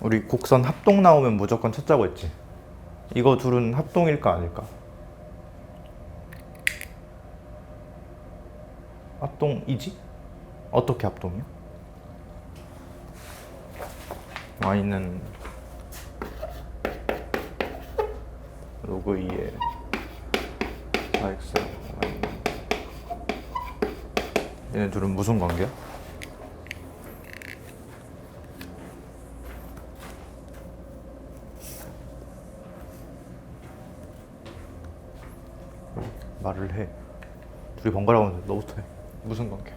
우리 곡선 합동 나오면 무조건 찾자고 했지. 이거 둘은 합동일까 아닐까? 합동이지? 어떻게 합동이야? y는 로그 2에 4x y는 얘네 둘은 무슨 관계야? 말을 해. 둘이 번갈아 가면서 너부터 해. 무슨 관계야?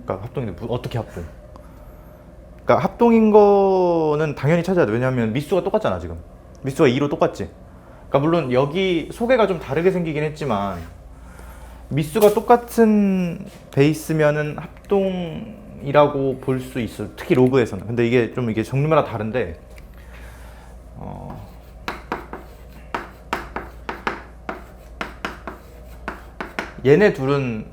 그러니까 합동인데 어떻게 합동? 그러니까 합동인 거는 당연히 찾아야 돼. 왜냐하면 미수가 똑같잖아 지금. 미수가 2로 똑같지. 그러니까 물론 여기 소개가 좀 다르게 생기긴 했지만 미수가 똑같은 베이스면은 합동이라고 볼 수 있어. 특히 로그에서는. 근데 이게 좀 이게 정리마다 다른데. 얘네 둘은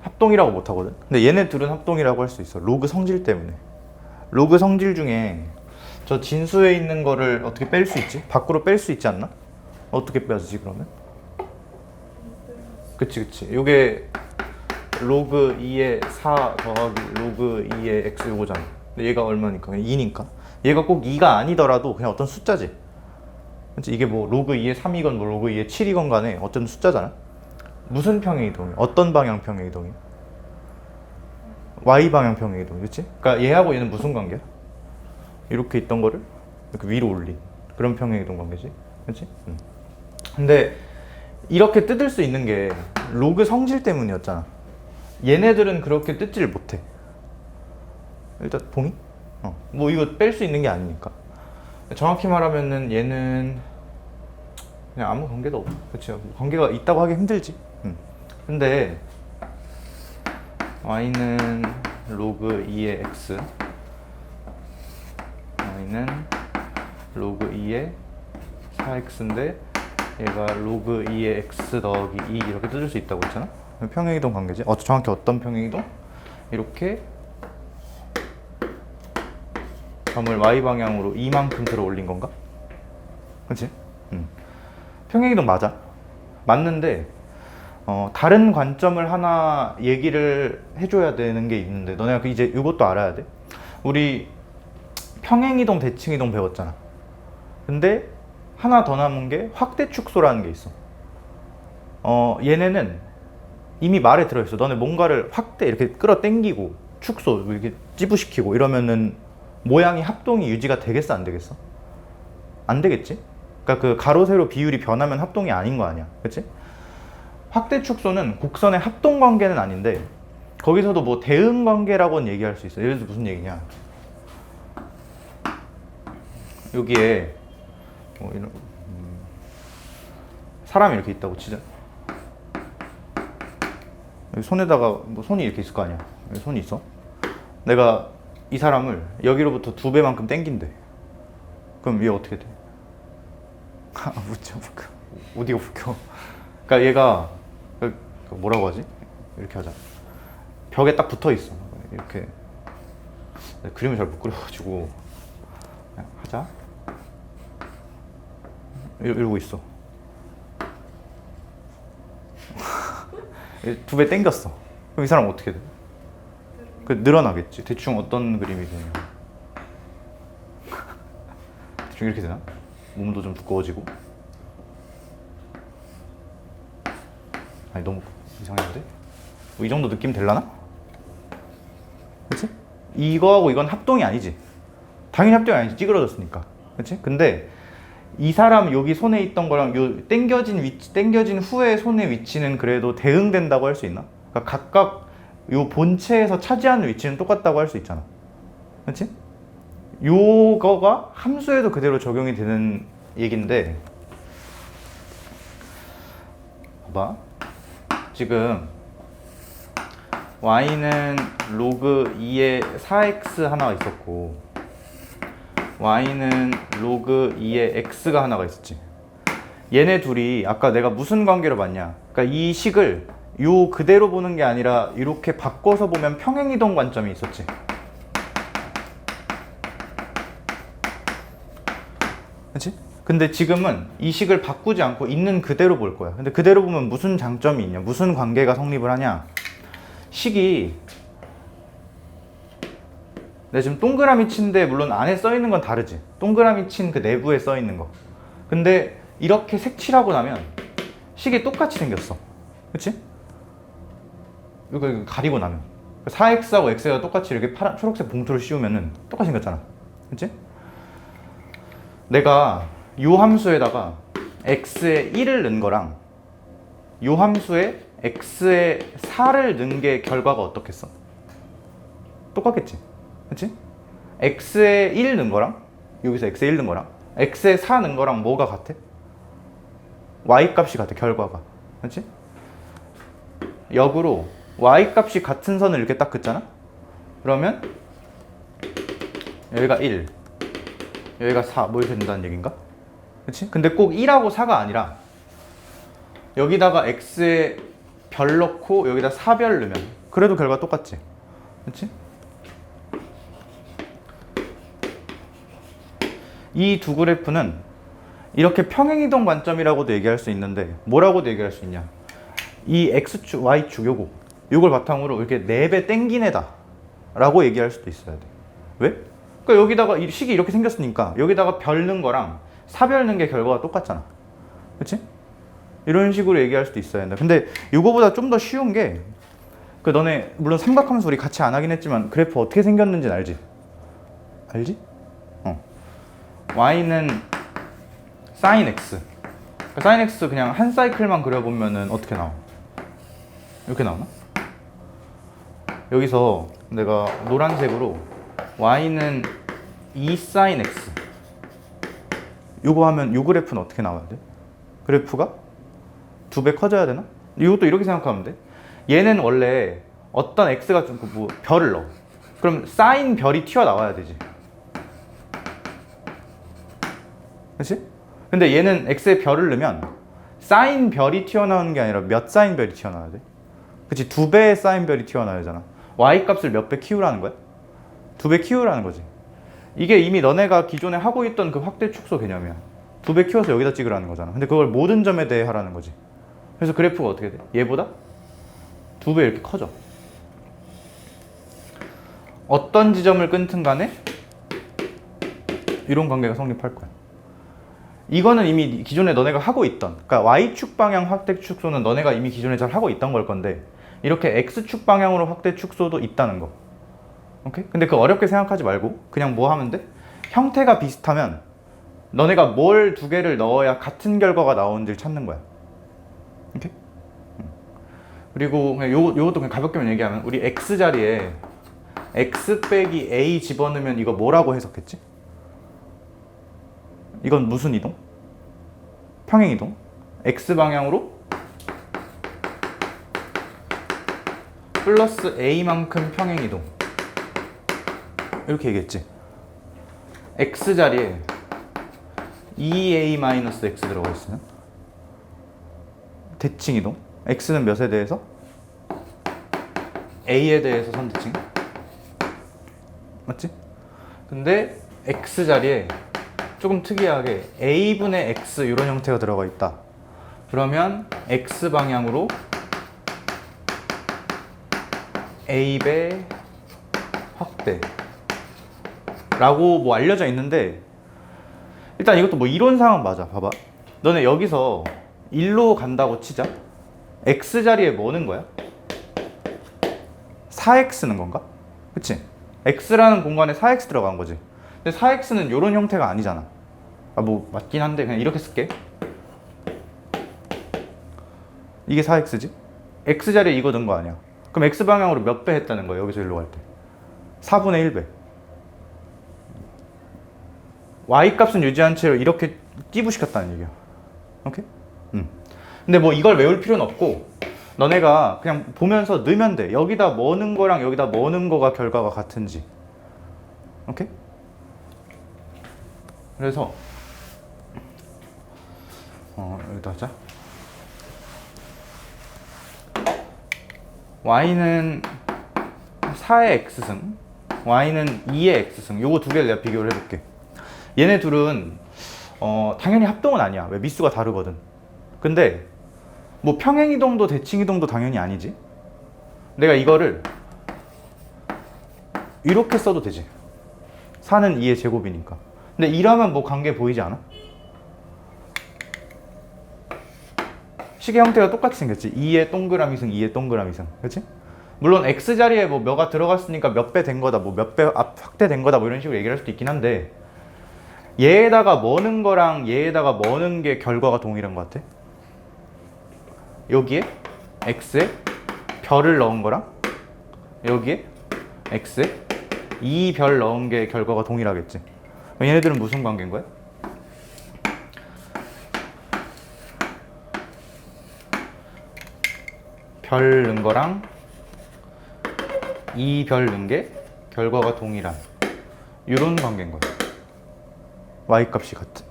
합동이라고 못 하거든. 근데 얘네 둘은 합동이라고 할 수 있어. 로그 성질 때문에. 로그 성질 중에 저 진수에 있는 거를 어떻게 뺄 수 있지? 밖으로 뺄 수 있지 않나? 어떻게 빼야지 그러면? 그치. 요게 로그 2의 4 더하기 로그 2의 x 요거잖아. 근데 얘가 얼마니까? 2니까. 얘가 꼭 2가 아니더라도 그냥 어떤 숫자지. 그치? 이게 뭐 로그 2의 3이건 뭐 로그 2의 7이건 간에 어떤 숫자잖아. 무슨 평행이동이? 어떤 방향 평행이동이? y 방향 평행이동, 그렇지? 그러니까 얘하고 얘는 무슨 관계야? 이렇게 있던 거를 이렇게 위로 올린 그런 평행이동 관계지, 그렇지? 근데 이렇게 뜯을 수 있는 게 로그 성질 때문이었잖아. 얘네들은 그렇게 뜯지를 못해. 일단 봉이? 뭐 이거 뺄 수 있는 게 아니니까. 정확히 말하면은 얘는 그냥 아무 관계도 없어. 그렇죠? 관계가 있다고 하기 힘들지. 근데 y는 로그 2의 x, y는 로그 2의 4x인데 얘가 로그 2의 x 더하기 2 이렇게 뜯을 수 있다고 했잖아. 평행이동 관계지. 정확히 어떤 평행이동? 이렇게 점을 y 방향으로 이만큼 들어 올린 건가? 그렇지? 평행이동 맞아. 맞는데 다른 관점을 하나 얘기를 해줘야 되는 게 있는데 너네가 이제 이것도 알아야 돼. 우리 평행이동, 대칭이동 배웠잖아. 근데 하나 더 남은 게 확대 축소라는 게 있어. 얘네는 이미 말에 들어있어. 너네 뭔가를 확대 이렇게 끌어당기고 축소 이렇게 찌부시키고 이러면은 모양이 합동이 유지가 되겠어, 안 되겠어? 안 되겠지? 그러니까 그 가로 세로 비율이 변하면 합동이 아닌 거 아니야, 그렇지? 확대 축소는 곡선의 합동 관계는 아닌데 거기서도 뭐 대응 관계라고는 얘기할 수 있어. 예를 들어서 무슨 얘기냐? 여기에 뭐 이런 사람이 이렇게 있다고 치자. 여기 손에다가 뭐 손이 이렇게 있을 거 아니야. 여기 손이 있어. 내가 이 사람을 여기로부터 2배만큼 당긴대. 그럼 얘 어떻게 돼? 웃죠. 어디가 웃겨? 그러니까 얘가 뭐라고 하지? 이렇게 하자. 벽에 딱 붙어 있어. 이렇게. 그림을 잘 못 그려가지고 그냥 하자. 이러고 있어. 2배 당겼어. 그럼 이 사람 어떻게 돼? 늘어나겠지. 대충 어떤 그림이 되냐. 대충 이렇게 되나? 몸도 좀 두꺼워지고. 아니 너무 이상했는데? 뭐 이 정도 느낌 될라나? 그치? 이거하고 이건 합동이 아니지. 당연히 합동이 아니지. 찌그러졌으니까. 그치? 근데 이 사람 여기 손에 있던 거랑 요 당겨진 후에 손의 위치는 그래도 대응된다고 할 수 있나? 그러니까 각각 요 본체에서 차지하는 위치는 똑같다고 할 수 있잖아. 그치? 요거가 함수에도 그대로 적용이 되는 얘긴데 봐봐. 지금 y는 로그 2의 4x 하나가 있었고 y는 로그 2의 x가 하나가 있었지. 얘네 둘이 아까 내가 무슨 관계로 봤냐? 그러니까 이 식을 요 그대로 보는 게 아니라 이렇게 바꿔서 보면 평행이동 관점이 있었지. 그치? 근데 지금은 이 식을 바꾸지 않고 있는 그대로 볼 거야. 근데 그대로 보면 무슨 장점이 있냐? 무슨 관계가 성립을 하냐? 식이 내가 지금 동그라미 친데 물론 안에 써 있는 건 다르지. 동그라미 친 그 내부에 써 있는 거. 근데 이렇게 색칠하고 나면 식이 똑같이 생겼어. 그치? 이거 가리고 나면 4x하고 x가 똑같이 이렇게 파란 초록색 봉투를 씌우면은 똑같이 생겼잖아. 그치? 내가 요 함수에다가 x에 1을 넣은 거랑 요 함수에 x에 4를 넣은 게 결과가 어떻겠어? 똑같겠지? 그치? x에 1 넣은 거랑 여기서 x에 1 넣은 거랑 x에 4 넣은 거랑 뭐가 같아? y 값이 같아, 결과가. 그치? 역으로 y 값이 같은 선을 이렇게 딱 긋잖아? 그러면 여기가 1, 여기가 4, 뭐 이렇게 된다는 얘기인가? 그치? 근데 꼭 1하고 4가 아니라 여기다가 x에 별 넣고 여기다 4별 넣으면 그래도 결과 똑같지? 그치? 이 두 그래프는 이렇게 평행이동 관점이라고도 얘기할 수 있는데 뭐라고도 얘기할 수 있냐? 이 x축, y축 요걸 바탕으로 이렇게 4배 땡긴 애다 라고 얘기할 수도 있어야 돼. 왜? 그러니까 여기다가 이 식이 이렇게 생겼으니까 여기다가 별 넣은 거랑 사별 넣은 게 결과가 똑같잖아. 그치? 이런 식으로 얘기할 수도 있어야 된다. 근데 이거보다 좀 더 쉬운 게 그 너네 물론 삼각함수 우리 같이 안 하긴 했지만 그래프 어떻게 생겼는지는 알지? 알지? y는 sin x. 그러니까 sin x 그냥 한 사이클만 그려보면은 어떻게 나와? 이렇게 나오나? 여기서 내가 노란색으로 y는 2 sin x 요거 하면 요 그래프는 어떻게 나와야 돼? 그래프가 2배 커져야 되나? 이것도 이렇게 생각하면 돼. 얘는 원래 어떤 x가 좀 뭐 별을 넣어. 그럼 sin 별이 튀어나와야 되지. 그치? 근데 얘는 x에 별을 넣으면 sin 별이 튀어나오는 게 아니라 몇 sin 별이 튀어나와야 돼? 그치? 2배의 sin 별이 튀어나와야 되잖아. y 값을 몇 배 키우라는 거야? 2배 키우라는 거지. 이게 이미 너네가 기존에 하고 있던 그 확대 축소 개념이야. 2배 키워서 여기다 찍으라는 거잖아. 근데 그걸 모든 점에 대해 하라는 거지. 그래서 그래프가 어떻게 돼? 얘보다 2배 이렇게 커져. 어떤 지점을 끊든 간에 이런 관계가 성립할 거야. 이거는 이미 기존에 너네가 하고 있던, 그러니까 y축 방향 확대 축소는 너네가 이미 기존에 잘 하고 있던 걸 건데 이렇게 x축 방향으로 확대 축소도 있다는 거. 오케이? 근데 그 어렵게 생각하지 말고 그냥 뭐 하면 돼? 형태가 비슷하면 너네가 뭘 두 개를 넣어야 같은 결과가 나오는지를 찾는 거야. 오케이? 그리고 그냥 요것도 그냥 가볍게만 얘기하면 우리 x 자리에 x 빼기 a 집어넣으면 이거 뭐라고 해석했지? 이건 무슨 이동? 평행이동. x 방향으로 플러스 a만큼 평행이동. 이렇게 얘기했지. x 자리에 2a-x 들어가 있으면 대칭이동. x는 몇에 대해서? a에 대해서 선대칭. 맞지? 근데 x 자리에 조금 특이하게 a분의 x 이런 형태가 들어가 있다. 그러면 x 방향으로 a배 확대 라고 뭐 알려져 있는데 일단 이것도 뭐 이론상은 맞아. 봐봐. 너네 여기서 1로 간다고 치자. x 자리에 뭐 넣은 거야? 4x는 건가? 그치? x라는 공간에 4x 들어간 거지. 근데 4x는 이런 형태가 아니잖아. 아, 뭐 맞긴 한데 그냥 이렇게 쓸게. 이게 4x지? x 자리에 이거 넣은 거 아니야. 그럼 x 방향으로 몇 배 했다는 거야? 여기서 일로 갈 때 4분의 1배. y 값은 유지한 채로 이렇게 띠부시켰다는 얘기야. 오케이? 근데 뭐 이걸 외울 필요는 없고 너네가 그냥 보면서 넣으면 돼. 여기다 뭐 넣은 거랑 여기다 뭐 넣은 거가 결과가 같은지. 오케이? 그래서 여기다 하자. y는 4의 x승, y는 2의 x승. 요거 두 개를 내가 비교를 해볼게. 얘네 둘은 당연히 합동은 아니야. 왜? 미수가 다르거든. 근데 뭐 평행이동도 대칭이동도 당연히 아니지. 내가 이거를 이렇게 써도 되지. 4는 2의 제곱이니까. 근데 이러면 뭐 관계 보이지 않아? 식의 형태가 똑같이 생겼지. 2의 동그라미 승, 2의 동그라미 승. 그렇지? 물론 x자리에 뭐 몇가 들어갔으니까 몇 배 된 거다, 뭐 몇 배 확대된 거다, 뭐 이런 식으로 얘기를 할 수도 있긴 한데, 얘에다가 머는 거랑 얘에다가 머는 게 결과가 동일한 것 같아. 여기에 x에 별을 넣은 거랑 여기에 x에 2별 넣은 게 결과가 동일하겠지. 얘네들은 무슨 관계인 거야? 별 넣은 거랑 2별 넣은 게 결과가 동일한 이런 관계인 거야. y값이 같은.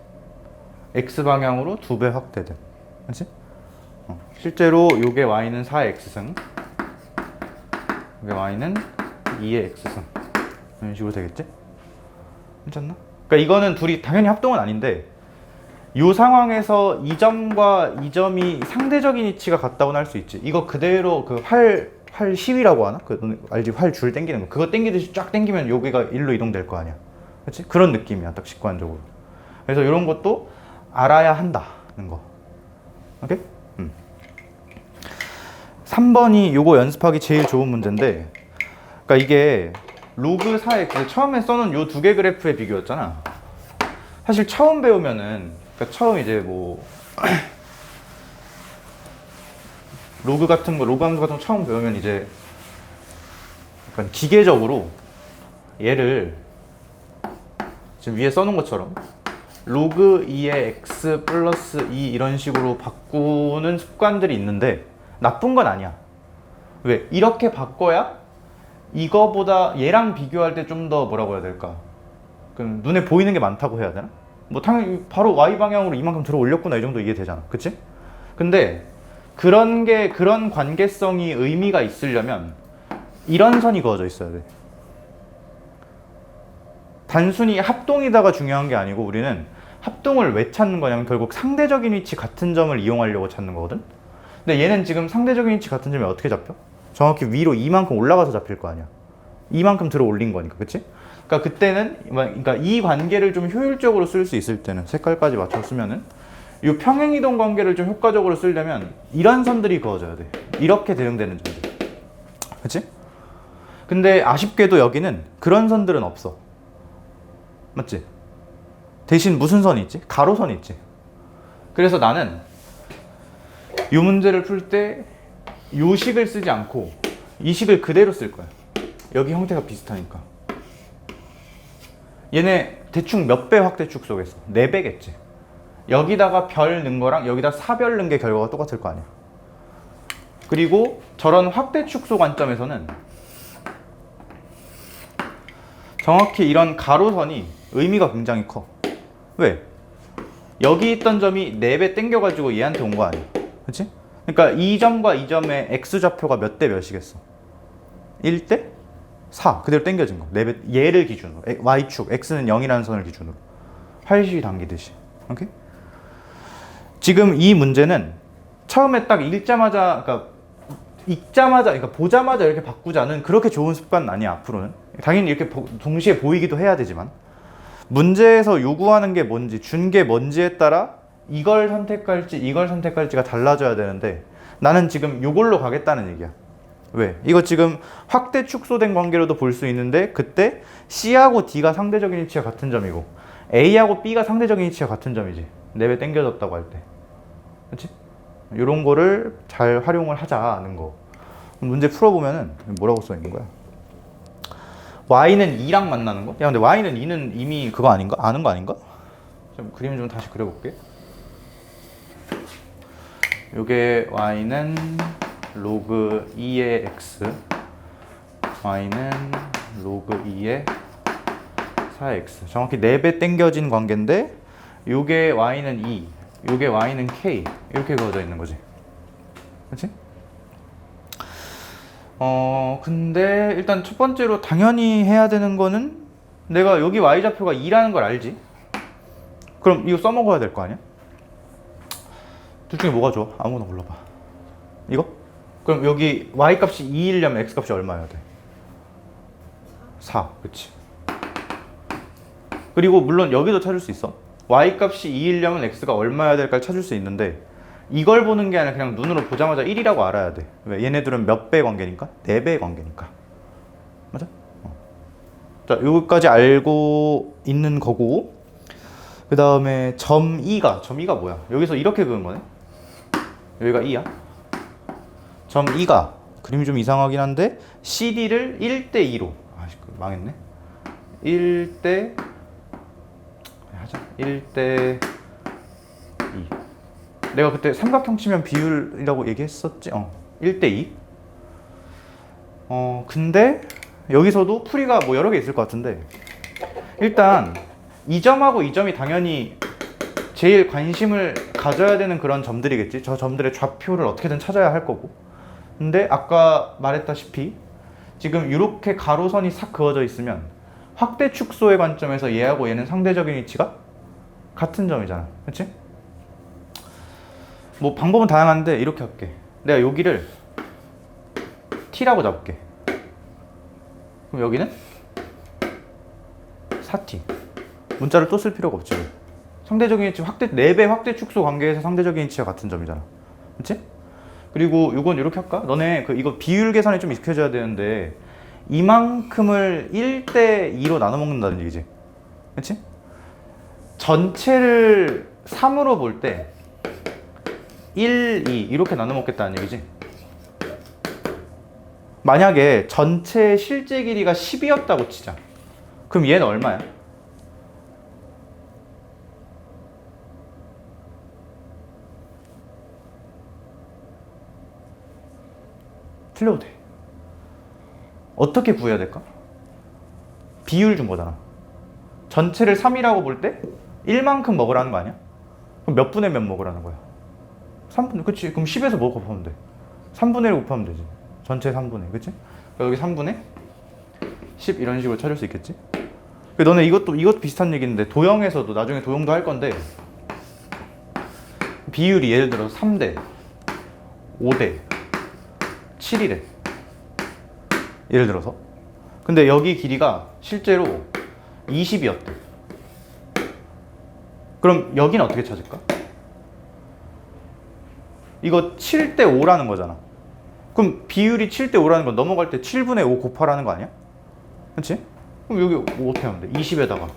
x방향으로 2배 확대된. 그렇지? 실제로 요게 y는 4의 x승, 요게 y는 2의 x승. 이런 식으로 되겠지? 괜찮나? 그러니까 이거는 둘이 당연히 합동은 아닌데, 이 상황에서 이 점과 이 점이 상대적인 위치가 같다고는 할 수 있지. 이거 그대로 그 활 시위라고 하나? 그 알지? 활 줄 당기는 거. 그거 당기듯이 쫙 당기면 여기가 일로 이동될 거 아니야. 그렇지? 그런 느낌이야, 딱 직관적으로. 그래서 이런 것도 알아야 한다는 거. 오케이? 3번이 요거 연습하기 제일 좋은 문제인데, 그러니까 이게 로그 4x 처음에 써놓은 요 두 개 그래프의 비교였잖아. 사실 처음 배우면은, 그러니까 처음 이제 뭐 로그 같은 거, 로그 함수 같은 거 처음 배우면 이제 약간 기계적으로 얘를 지금 위에 써놓은 것처럼 로그 2의 x 플러스 2 이런 식으로 바꾸는 습관들이 있는데 나쁜 건 아니야. 왜? 이렇게 바꿔야 이거보다 얘랑 비교할 때 좀 더 뭐라고 해야 될까? 그럼 눈에 보이는 게 많다고 해야 되나? 뭐 당연히 바로 y 방향으로 이만큼 들어 올렸구나 이 정도 이해되잖아. 그치? 근데 그런 관계성이 의미가 있으려면 이런 선이 그어져 있어야 돼. 단순히 합동이다가 중요한 게 아니고 우리는 합동을 왜 찾는 거냐면 결국 상대적인 위치 같은 점을 이용하려고 찾는 거거든. 근데 얘는 지금 상대적인 위치 같은 점이 어떻게 잡혀? 정확히 위로 이만큼 올라가서 잡힐 거 아니야. 이만큼 들어 올린 거니까. 그치? 그러니까 그때는, 그러니까 이 관계를 좀 효율적으로 쓸 수 있을 때는 색깔까지 맞춰 쓰면은 이 평행이동 관계를 좀 효과적으로 쓰려면 이런 선들이 그어져야 돼. 이렇게 대응되는 점들. 그치? 근데 아쉽게도 여기는 그런 선들은 없어. 맞지? 대신 무슨 선이 있지? 가로선이 있지. 그래서 나는 이 문제를 풀 때 이 식을 쓰지 않고 이 식을 그대로 쓸 거야. 여기 형태가 비슷하니까. 얘네 대충 몇 배 확대 축소겠어? 4배겠지. 여기다가 별 넣은 거랑 여기다 사별 넣은 게 결과가 똑같을 거 아니야. 그리고 저런 확대 축소 관점에서는 정확히 이런 가로선이 의미가 굉장히 커. 왜? 여기 있던 점이 4배 땡겨가지고 얘한테 온 거 아니야. 그치? 그러니까 이 점과 이 점의 x좌표가 몇 대 몇이겠어? 1대 4. 그대로 땡겨진 거. 4배, 얘를 기준으로. y축, x는 0이라는 선을 기준으로. 활시 당기듯이. 오케이? 지금 이 문제는 처음에 딱 읽자마자, 그러니까 보자마자 이렇게 바꾸자는 그렇게 좋은 습관은 아니야, 앞으로는. 당연히 이렇게 동시에 보이기도 해야 되지만. 문제에서 요구하는 게 뭔지, 준 게 뭔지에 따라 이걸 선택할지 이걸 선택할지가 달라져야 되는데 나는 지금 요걸로 가겠다는 얘기야. 왜? 이거 지금 확대 축소된 관계로도 볼 수 있는데 그때 C하고 D가 상대적인 위치가 같은 점이고 A하고 B가 상대적인 위치가 같은 점이지. 4배 땡겨졌다고 할 때. 그렇지? 이런 거를 잘 활용을 하자는 거. 문제 풀어보면은 뭐라고 써 있는 거야? Y는 2랑 만나는 거? 야 근데 Y는 2는 이미 그거 아닌가? 아는 거 아닌가? 좀 그림 좀 다시 그려볼게. 요게 y는 로그 2의 x, y는 로그 2의 4x. 정확히 4배 땡겨진 관계인데 요게 y는 2, 요게 y는 k 이렇게 그어져 있는 거지. 그렇지? 근데 일단 첫 번째로 당연히 해야 되는 거는 내가 여기 y좌표가 2라는 걸 알지? 그럼 이거 써먹어야 될 거 아니야? 둘 중에 뭐가 좋아? 아무거나 골라봐. 이거? 그럼 여기 y값이 2이려면 x값이 얼마여야 돼? 4. 그치? 그리고 물론 여기도 찾을 수 있어. y값이 2이려면 x가 얼마여야 될까를 찾을 수 있는데 이걸 보는 게 아니라 그냥 눈으로 보자마자 1이라고 알아야 돼. 왜? 얘네들은 몇 배의 관계니까? 4배의 관계니까. 맞아? 자, 여기까지 알고 있는 거고, 그 다음에 점 2가 뭐야? 여기서 이렇게 그은 거네? 여기가 2야? 점 2가 그림이 좀 이상하긴 한데 CD를 1대 2로 망했네. 1대 하자. 1대 2. 내가 그때 삼각형 치면 비율이라고 얘기했었지? 1대 2. 근데 여기서도 풀이가 뭐 여러 개 있을 것 같은데 일단 이 점하고 이 점이 당연히 제일 관심을 가져야 되는 그런 점들이겠지. 저 점들의 좌표를 어떻게든 찾아야 할 거고. 근데 아까 말했다시피 지금 이렇게 가로선이 싹 그어져 있으면 확대 축소의 관점에서 얘하고 얘는 상대적인 위치가 같은 점이잖아. 그치? 뭐 방법은 다양한데 이렇게 할게. 내가 여기를 t라고 잡을게. 그럼 여기는 4t. 문자를 또 쓸 필요가 없지. 상대적인 위치 4배 확대 축소 관계에서 상대적인 위치가 같은 점이잖아. 그치? 그리고 이건 이렇게 할까? 너네 이거 비율 계산이 좀 익숙해져야 되는데 이만큼을 1대 2로 나눠 먹는다는 얘기지. 그치? 전체를 3으로 볼 때 1, 2 이렇게 나눠 먹겠다는 얘기지. 만약에 전체 실제 길이가 10이었다고 치자. 그럼 얘는 얼마야? 틀려도 돼. 어떻게 구해야 될까? 비율 준 거잖아. 전체를 3이라고 볼 때 1만큼 먹으라는 거 아니야? 그럼 몇 분의 몇 먹으라는 거야? 3분의, 그치? 그럼 10에서 뭐 곱하면 돼? 3분의 1 곱하면 되지. 전체 3분의, 그치? 여기 3분의 10 이런 식으로 찾을 수 있겠지? 너네 이것도 비슷한 얘기인데 도형에서도 나중에 도형도 할 건데 비율이 예를 들어 3대 5대 7이래. 예를 들어서. 근데 여기 길이가 실제로 20이었대. 그럼 여기는 어떻게 찾을까? 이거 7대 5라는 거잖아. 그럼 비율이 7대 5라는 건 넘어갈 때 7분의 5 곱하라는 거 아니야? 그치? 그럼 여기 뭐 어떻게 하면 돼? 20에다가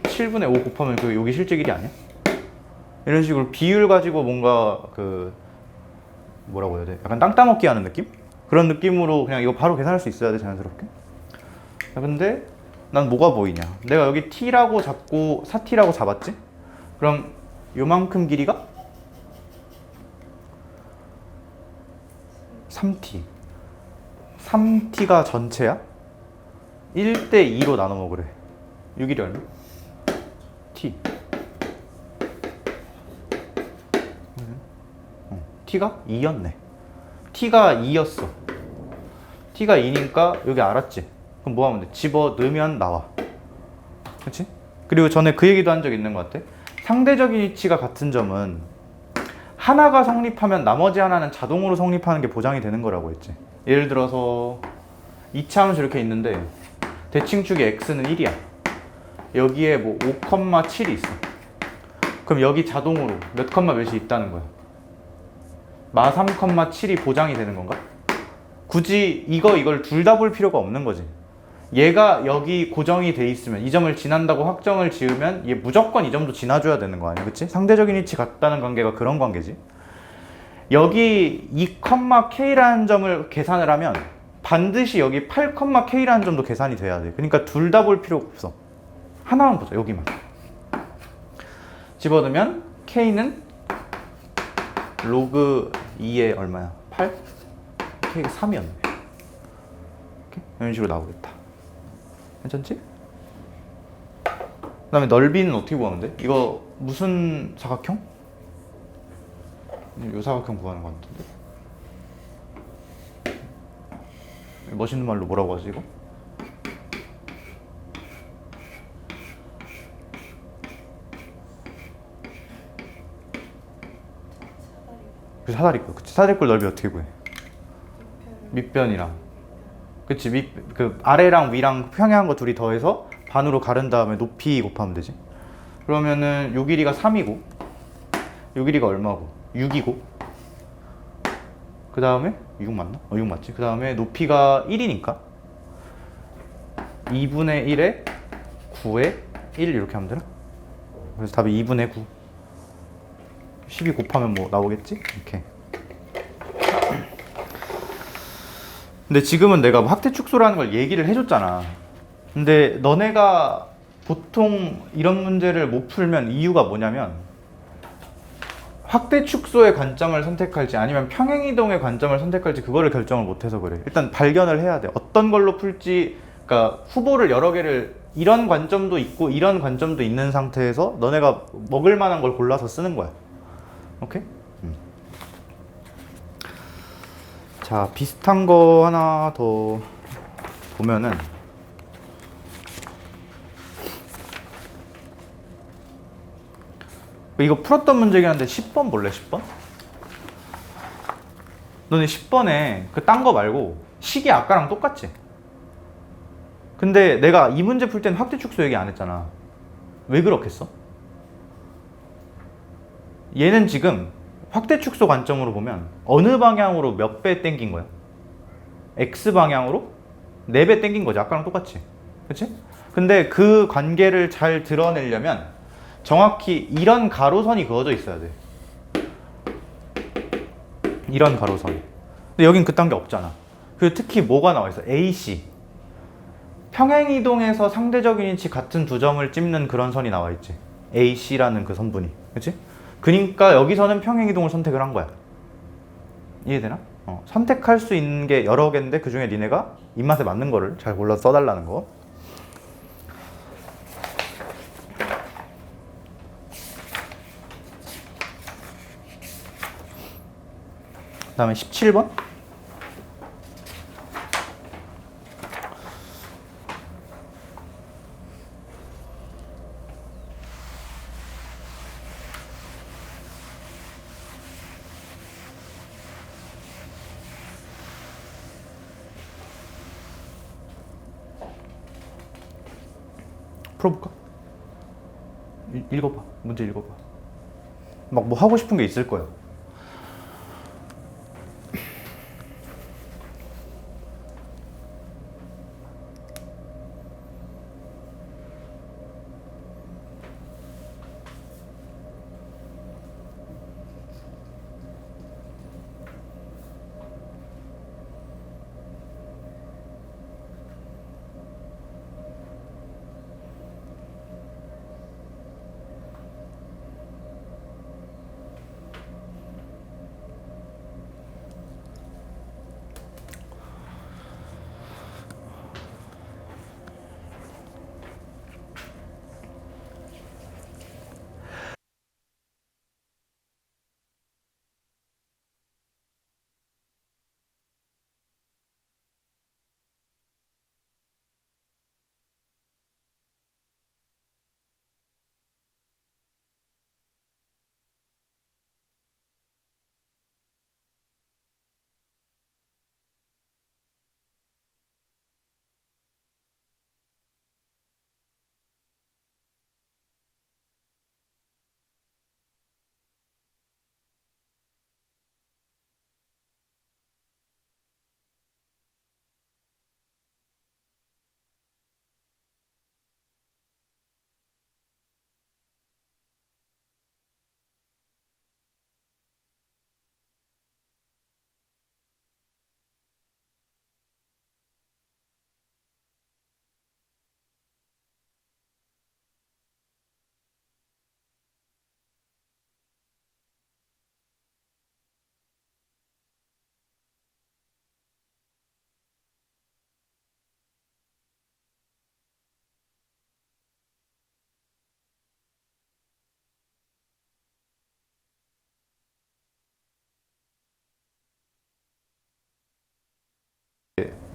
7분의 5 곱하면 여기 실제 길이 아니야? 이런 식으로 비율 가지고 뭔가 뭐라고 해야 돼? 약간 땅 따먹기 하는 느낌? 그런 느낌으로 그냥 이거 바로 계산할 수 있어야 돼, 자연스럽게. 근데 난 뭐가 보이냐? 내가 여기 t라고 잡고 4t라고 잡았지? 그럼 요만큼 길이가 3t. 3t가 전체야? 1대 2로 나눠 먹으래. 이 길이 얼마? t. t가 2였네. t가 2였어. t가 2니까 여기 알았지? 그럼 뭐 하면 돼? 집어 넣으면 나와. 그치? 그리고 전에 그 얘기도 한 적 있는 것 같아. 상대적인 위치가 같은 점은 하나가 성립하면 나머지 하나는 자동으로 성립하는 게 보장이 되는 거라고 했지. 예를 들어서 이차함수 이렇게 있는데 대칭축의 x는 1이야. 여기에 뭐 5,7이 있어. 그럼 여기 자동으로 몇 컴마 몇이 있다는 거야. 마 3,7이 보장이 되는 건가? 굳이 이걸 둘 다 볼 필요가 없는 거지. 얘가 여기 고정이 돼 있으면 이 점을 지난다고 확정을 지으면 얘 무조건 이 점도 지나줘야 되는 거 아니야, 그치? 상대적인 위치 같다는 관계가 그런 관계지. 여기 2,k라는 점을 계산을 하면 반드시 여기 8,k라는 점도 계산이 돼야 돼. 그러니까 둘 다 볼 필요가 없어. 하나만 보자, 여기만. 집어넣으면 k는 로그 2에 얼마야? 8? k가 3이었네. 이런 식으로 나오겠다. 괜찮지? 그 다음에 넓이는 어떻게 구하면 돼? 이거 무슨 사각형? 이 사각형 구하는 거 같은데. 멋있는 말로 뭐라고 하지 이거? 그 사다리꼴. 그치, 사다리꼴 넓이 어떻게 구해? 밑변이랑. 그치, 그 아래랑 위랑 평행한 거 둘이 더해서 반으로 가른 다음에 높이 곱하면 되지. 그러면은 요 길이가 3이고 요 길이가 얼마고? 6이고 그 다음에 6 맞나? 6 맞지. 그 다음에 높이가 1이니까 2분의 1에 9에 1 이렇게 하면 되나? 그래서 답이 2분의 9. 12 곱하면 뭐 나오겠지? 이렇게. 근데 지금은 내가 확대 축소라는 걸 얘기를 해줬잖아. 근데 너네가 보통 이런 문제를 못 풀면 이유가 뭐냐면 확대 축소의 관점을 선택할지 아니면 평행이동의 관점을 선택할지 그거를 결정을 못해서 그래. 일단 발견을 해야 돼. 어떤 걸로 풀지. 그러니까 후보를 여러 개를 이런 관점도 있고 이런 관점도 있는 상태에서 너네가 먹을 만한 걸 골라서 쓰는 거야. 오케이? 자, 비슷한 거 하나 더 보면은 이거 풀었던 문제긴 한데 10번 볼래? 10번? 너네 10번에 그 딴 거 말고 식이 아까랑 똑같지? 근데 내가 이 문제 풀 때는 확대 축소 얘기 안 했잖아. 왜 그렇겠어? 얘는 지금 확대 축소 관점으로 보면 어느 방향으로 몇 배 땡긴 거야? X 방향으로 4배 땡긴 거지. 아까랑 똑같이. 그치? 근데 그 관계를 잘 드러내려면 정확히 이런 가로선이 그어져 있어야 돼. 이런 가로선. 근데 여긴 그딴 게 없잖아. 그리고 특히 뭐가 나와 있어? AC. 평행이동에서 상대적인 위치 같은 두 점을 찝는 그런 선이 나와 있지. AC라는 그 선분이. 그치? 그러니까 여기서는 평행이동을 선택을 한 거야. 이해되나? 선택할 수 있는 게 여러 개인데 그 중에 니네가 입맛에 맞는 거를 잘 골라서 써달라는 거. 그 다음에 17번. 풀어볼까? 읽어봐. 문제 읽어봐. 막 뭐 하고 싶은 게 있을 거야.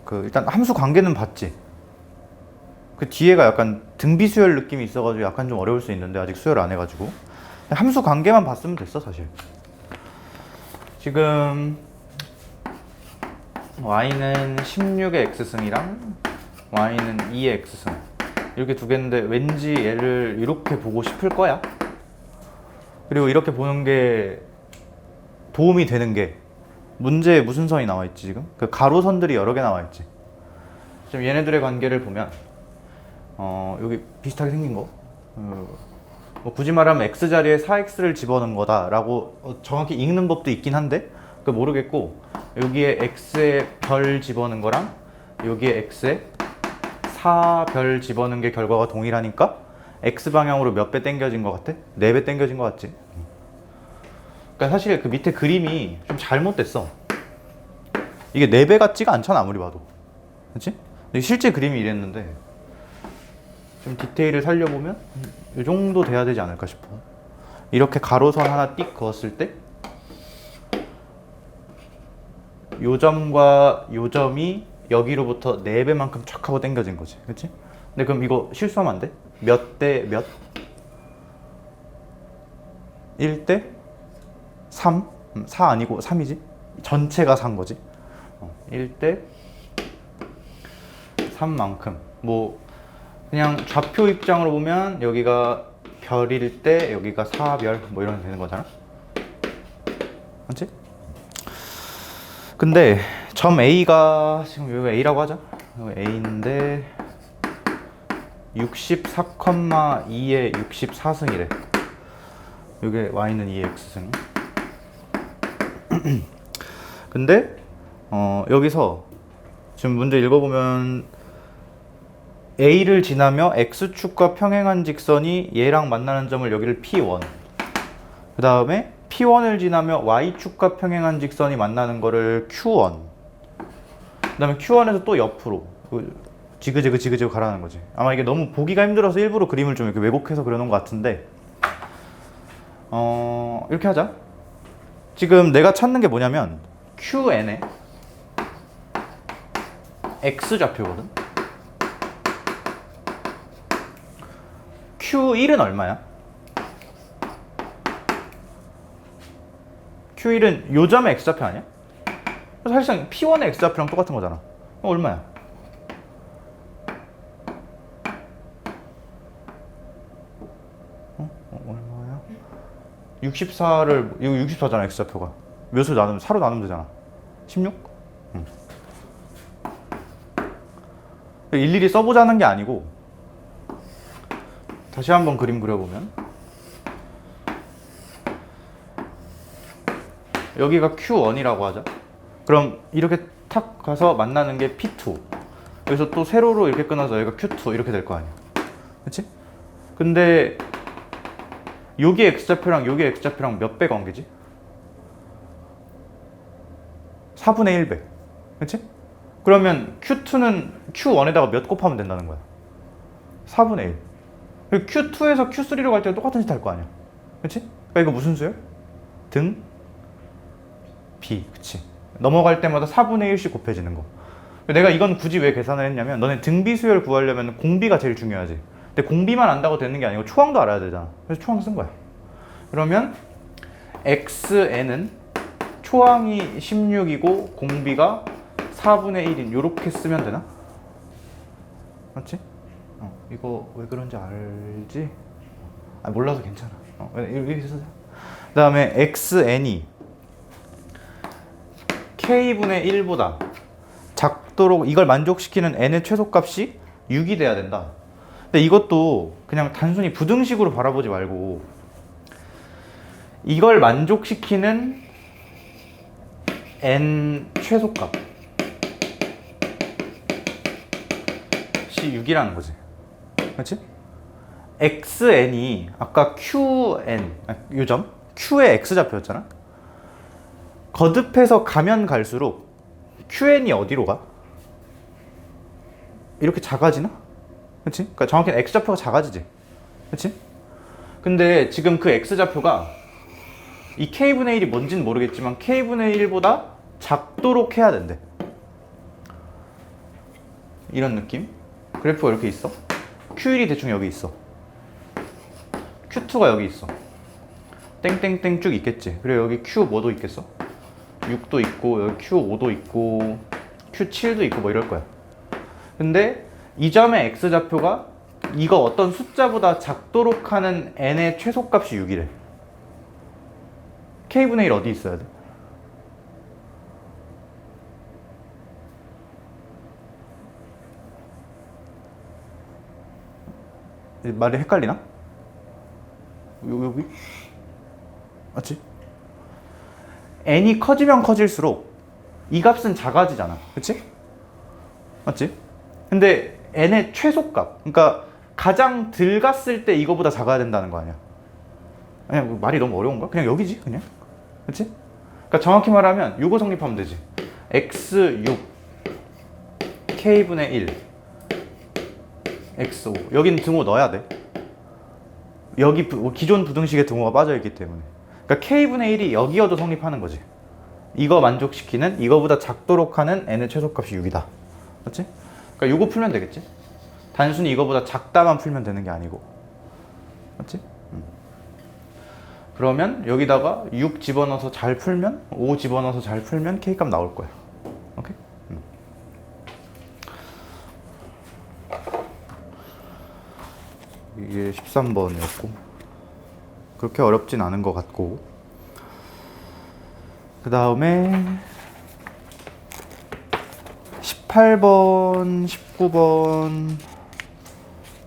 그 일단 함수 관계는 봤지. 그 뒤에가 약간 등비수열 느낌이 있어가지고 약간 좀 어려울 수 있는데 아직 수열 안 해가지고 함수 관계만 봤으면 됐어 사실. 지금 y는 16의 x승이랑 y는 2의 x승 이렇게 두 개인데 왠지 얘를 이렇게 보고 싶을 거야. 그리고 이렇게 보는 게 도움이 되는 게 문제에 무슨 선이 나와 있지 지금? 그 가로선들이 여러 개 나와 있지. 지금 얘네들의 관계를 보면 여기 비슷하게 생긴 거 뭐 굳이 말하면 x자리에 4x를 집어넣은 거다라고 정확히 읽는 법도 있긴 한데 그 모르겠고 여기에 x에 별 집어넣은 거랑 여기에 x에 4별 집어넣은 게 결과가 동일하니까 x방향으로 몇 배 당겨진 것 같아? 4배 당겨진 것 같지? 그러니까 사실 그 밑에 그림이 좀 잘못됐어. 이게 4배 같지가 않잖아 아무리 봐도. 그치? 실제 그림이 이랬는데 좀 디테일을 살려보면 이 정도 돼야 되지 않을까 싶어. 이렇게 가로선 하나 띡 그었을 때 요 점과 요 점이 여기로부터 4배만큼 촥 하고 당겨진 거지. 그치? 근데 그럼 이거 실수하면 안 돼? 몇 대 몇? 1대 3? 4 아니고 3이지? 전체가 4인 거지. 1대 3만큼. 뭐 그냥 좌표 입장으로 보면 여기가 별일 때 여기가 4별 뭐 이러면 되는 거잖아. 맞지? 근데 점 A가 지금 여기가 A라고 하자. 여기 A인데 64,2의 64승이래. 이게 y는 2의 x승. 근데 여기서 지금 문제 읽어보면 A를 지나며 X축과 평행한 직선이 얘랑 만나는 점을 여기를 P1, 그 다음에 P1을 지나며 Y축과 평행한 직선이 만나는 거를 Q1, 그 다음에 Q1에서 또 옆으로 지그재그 가라는 거지. 아마 이게 너무 보기가 힘들어서 일부러 그림을 좀 이렇게 왜곡해서 그려놓은 것 같은데 이렇게 하자. 지금 내가 찾는 게 뭐냐면 QN의 X좌표거든. Q1은 얼마야? Q1은 요 점의 X좌표 아니야? 사실상 P1의 X좌표랑 똑같은 거잖아. 얼마야? 얼마야? 64를 이거 64잖아 X좌표가. 몇으로 나누면 4로 나누면 되잖아. 16? 응. 일일이 써보자는 게 아니고 다시 한번 그림 그려보면 여기가 Q1이라고 하자. 그럼 이렇게 탁 가서 만나는 게 P2. 여기서 또 세로로 이렇게 끊어서 여기가 Q2 이렇게 될 거 아니야. 그치? 근데 여기 X좌표랑 여기 X좌표랑 몇 배 관계지? 4분의 1배. 그치? 그러면 Q2는 Q1에다가 몇 곱하면 된다는 거야? 4분의 1. 그리고 Q2에서 Q3로 갈 때 똑같은 짓 할 거 아니야. 그치? 그러니까 이거 무슨 수열? 등 B. 그치? 넘어갈 때마다 4분의 1씩 곱해지는 거. 내가 이건 굳이 왜 계산을 했냐면 너네 등비 수열 구하려면 공비가 제일 중요하지. 근데 공비만 안다고 되는 게 아니고 초항도 알아야 되잖아. 그래서 초항 쓴 거야. 그러면 XN은 초항이 16이고 공비가 4분의 1인 요렇게 쓰면 되나? 맞지? 이거 왜 그런지 알지? 몰라도 괜찮아. 이렇게 쓰자. 그 다음에 XN이 K분의 1보다 작도록 이걸 만족시키는 N의 최소값이 6이 돼야 된다. 근데 이것도 그냥 단순히 부등식으로 바라보지 말고 이걸 만족시키는 N 최소값이 6이라는 거지. 그렇지? XN이 아까 QN, 요점 Q의 X좌표였잖아. 거듭해서 가면 갈수록 QN이 어디로 가? 이렇게 작아지나? 그치? 그러니까 정확히는 X좌표가 작아지지. 그치? 근데 지금 그 X좌표가 이 K분의 1이 뭔지는 모르겠지만 K분의 1보다 작도록 해야 된대. 이런 느낌. 그래프가 이렇게 있어. Q1이 대충 여기 있어. Q2가 여기 있어. 땡땡땡 쭉 있겠지. 그리고 여기 Q 뭐도 있겠어? 6도 있고 여기 Q5도 있고 Q7도 있고 뭐 이럴 거야. 근데 이 점의 X좌표가 이거 어떤 숫자보다 작도록 하는 n의 최소값이 6이래. K분의 1 어디 있어야 돼? 말이 헷갈리나? 여기? 맞지? n이 커지면 커질수록 이 값은 작아지잖아. 그치? 맞지? 근데 n의 최소값, 그러니까 가장 덜 갔을 때 이거보다 작아야 된다는 거 아니야. 그냥 말이 너무 어려운가? 그냥 여기지 그냥. 그치? 그러니까 정확히 말하면 요거 성립하면 되지. x6 k분의 1 x5 여긴 등호 넣어야 돼. 여기 기존 부등식에 등호가 빠져있기 때문에. 그러니까 k분의 1이 여기여도 성립하는 거지. 이거 만족시키는 이거보다 작도록 하는 n의 최소값이 6이다. 맞지? 그러니까 요거 풀면 되겠지? 단순히 이거보다 작다만 풀면 되는 게 아니고. 맞지? 그러면 여기다가 6 집어넣어서 잘 풀면 5 집어넣어서 잘 풀면 K값 나올 거야. 오케이? 이게 13번이었고 그렇게 어렵진 않은 것 같고, 그 다음에 18번, 19번,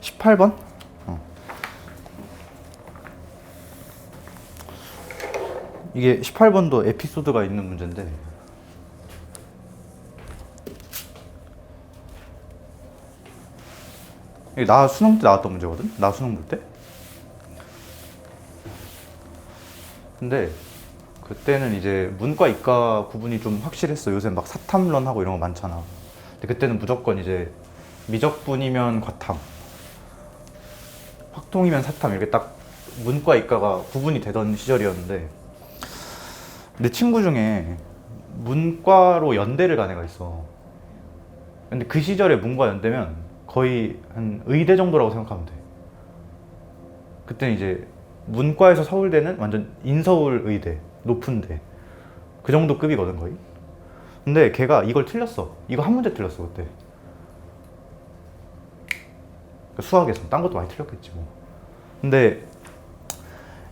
18번? 이게 18번도 에피소드가 있는 문제인데, 이게 나 수능 때 나왔던 문제거든? 나 수능 볼 때? 근데 그때는 이제 문과 이과 구분이 좀 확실했어. 요새 막 사탐론하고 이런 거 많잖아. 근데 그때는 무조건 이제 미적분이면 과탐, 확통이면 사탐, 이렇게 딱 문과 이과가 구분이 되던 시절이었는데, 내 친구 중에 문과로 연대를 간 애가 있어. 근데 그 시절에 문과 연대면 거의 한 의대 정도라고 생각하면 돼. 그때는 이제 문과에서 서울대는 완전 인서울 의대, 높은데 그 정도 급이거든 거의. 근데 걔가 이걸 틀렸어. 이거 한 문제 틀렸어 그때. 수학에서 딴 것도 많이 틀렸겠지 뭐. 근데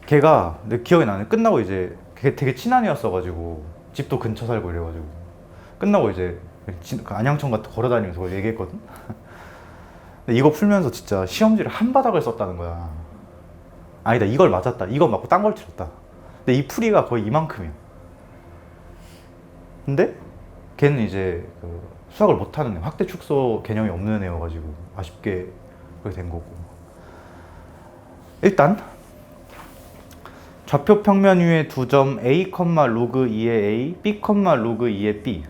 걔가 내 기억이 나네. 끝나고 이제 걔 되게 친한 애였어가지고 집도 근처 살고 이래가지고 끝나고 이제 안양천 같은 걸어 다니면서 그걸 얘기했거든. 근데 이거 풀면서 진짜 시험지를 한 바닥을 썼다는 거야. 아니다, 이걸 맞았다, 이거 맞고 딴 걸 틀렸다. 근데 이 풀이가 거의 이만큼이야. 근데 걔는 이제 그 수학을 못하는 애, 확대 축소 개념이 없는 애여가지고 아쉽게 그렇게 된 거고. 일단 좌표 평면 위에 두 점 a, 로그 2의 a, b, 로그 2의 b.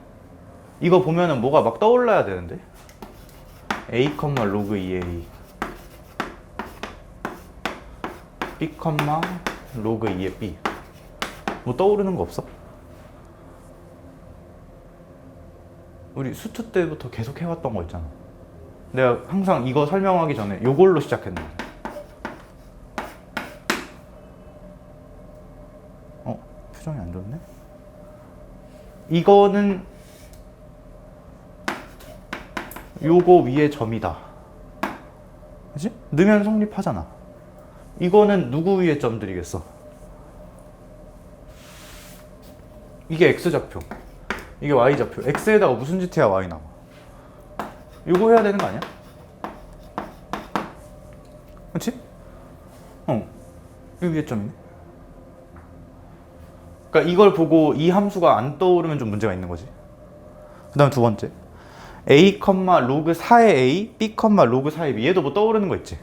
이거 보면은 뭐가 막 떠올라야 되는데? a, 로그 2의 a, b, 로그 2의 b. 뭐 떠오르는 거 없어? 우리 수투 때부터 계속 해왔던 거 있잖아. 내가 항상 이거 설명하기 전에 요걸로 시작했는데. 표정이 안 좋네? 이거는 요거 위에 점이다. 그치? 넣으면 성립하잖아. 이거는 누구 위에 점들이겠어? 이게 X좌표, 이게 Y좌표. X에다가 무슨 짓 해야 Y 나와? 이거 해야 되는 거 아니야? 그치? 이 위에 점이네. 그러니까 이걸 보고 이 함수가 안 떠오르면 좀 문제가 있는 거지. 그 다음에 두 번째, a, 로그 4의 a, b, 로그 4의 b. 얘도 뭐 떠오르는 거 있지?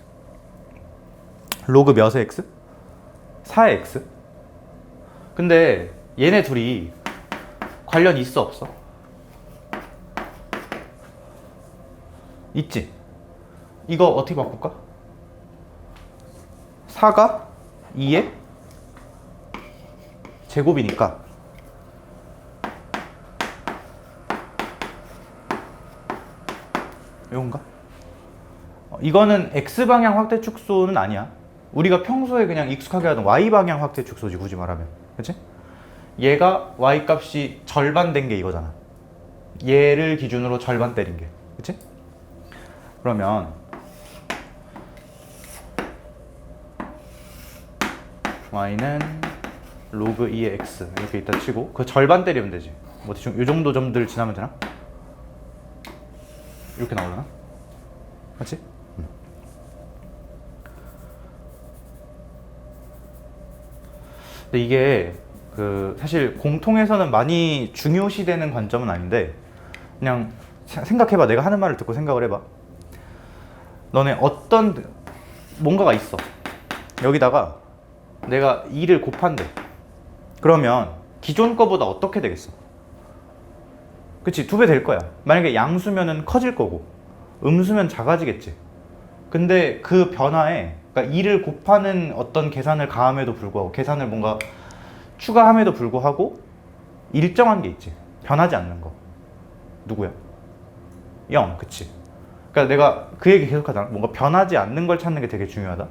로그 몇의 x? 4의 x. 근데 얘네 둘이 관련이 있어 없어? 있지? 이거 어떻게 바꿀까? 4가 2의 제곱이니까 이건가? 이거는 X방향 확대 축소는 아니야. 우리가 평소에 그냥 익숙하게 하던 Y방향 확대 축소지, 굳이 말하면. 그치? 얘가 Y 값이 절반 된 게 이거잖아. 얘를 기준으로 절반 때린 게. 그치? 그러면 Y는 로그 2의 X 이렇게 있다 치고 그 절반 때리면 되지. 뭐 대충 이 정도 점들 지나면 되나? 이렇게 나오려나? 맞지? 근데 이게 그 사실 공통에서는 많이 중요시되는 관점은 아닌데 그냥 생각해봐. 내가 하는 말을 듣고 생각을 해봐. 너네 어떤 뭔가가 있어. 여기다가 내가 2를 곱한대. 그러면 기존 거보다 어떻게 되겠어? 그치? 2배 될 거야. 만약에 양수면은 커질 거고 음수면 작아지겠지. 근데 그 변화에 그러니까 2를 곱하는 어떤 계산을 가함에도 불구하고 계산을 뭔가 추가함에도 불구하고 일정한 게 있지. 변하지 않는 거. 누구야? 0. 그치? 그러니까 내가 그 얘기 계속 하잖아. 뭔가 변하지 않는 걸 찾는 게 되게 중요하다.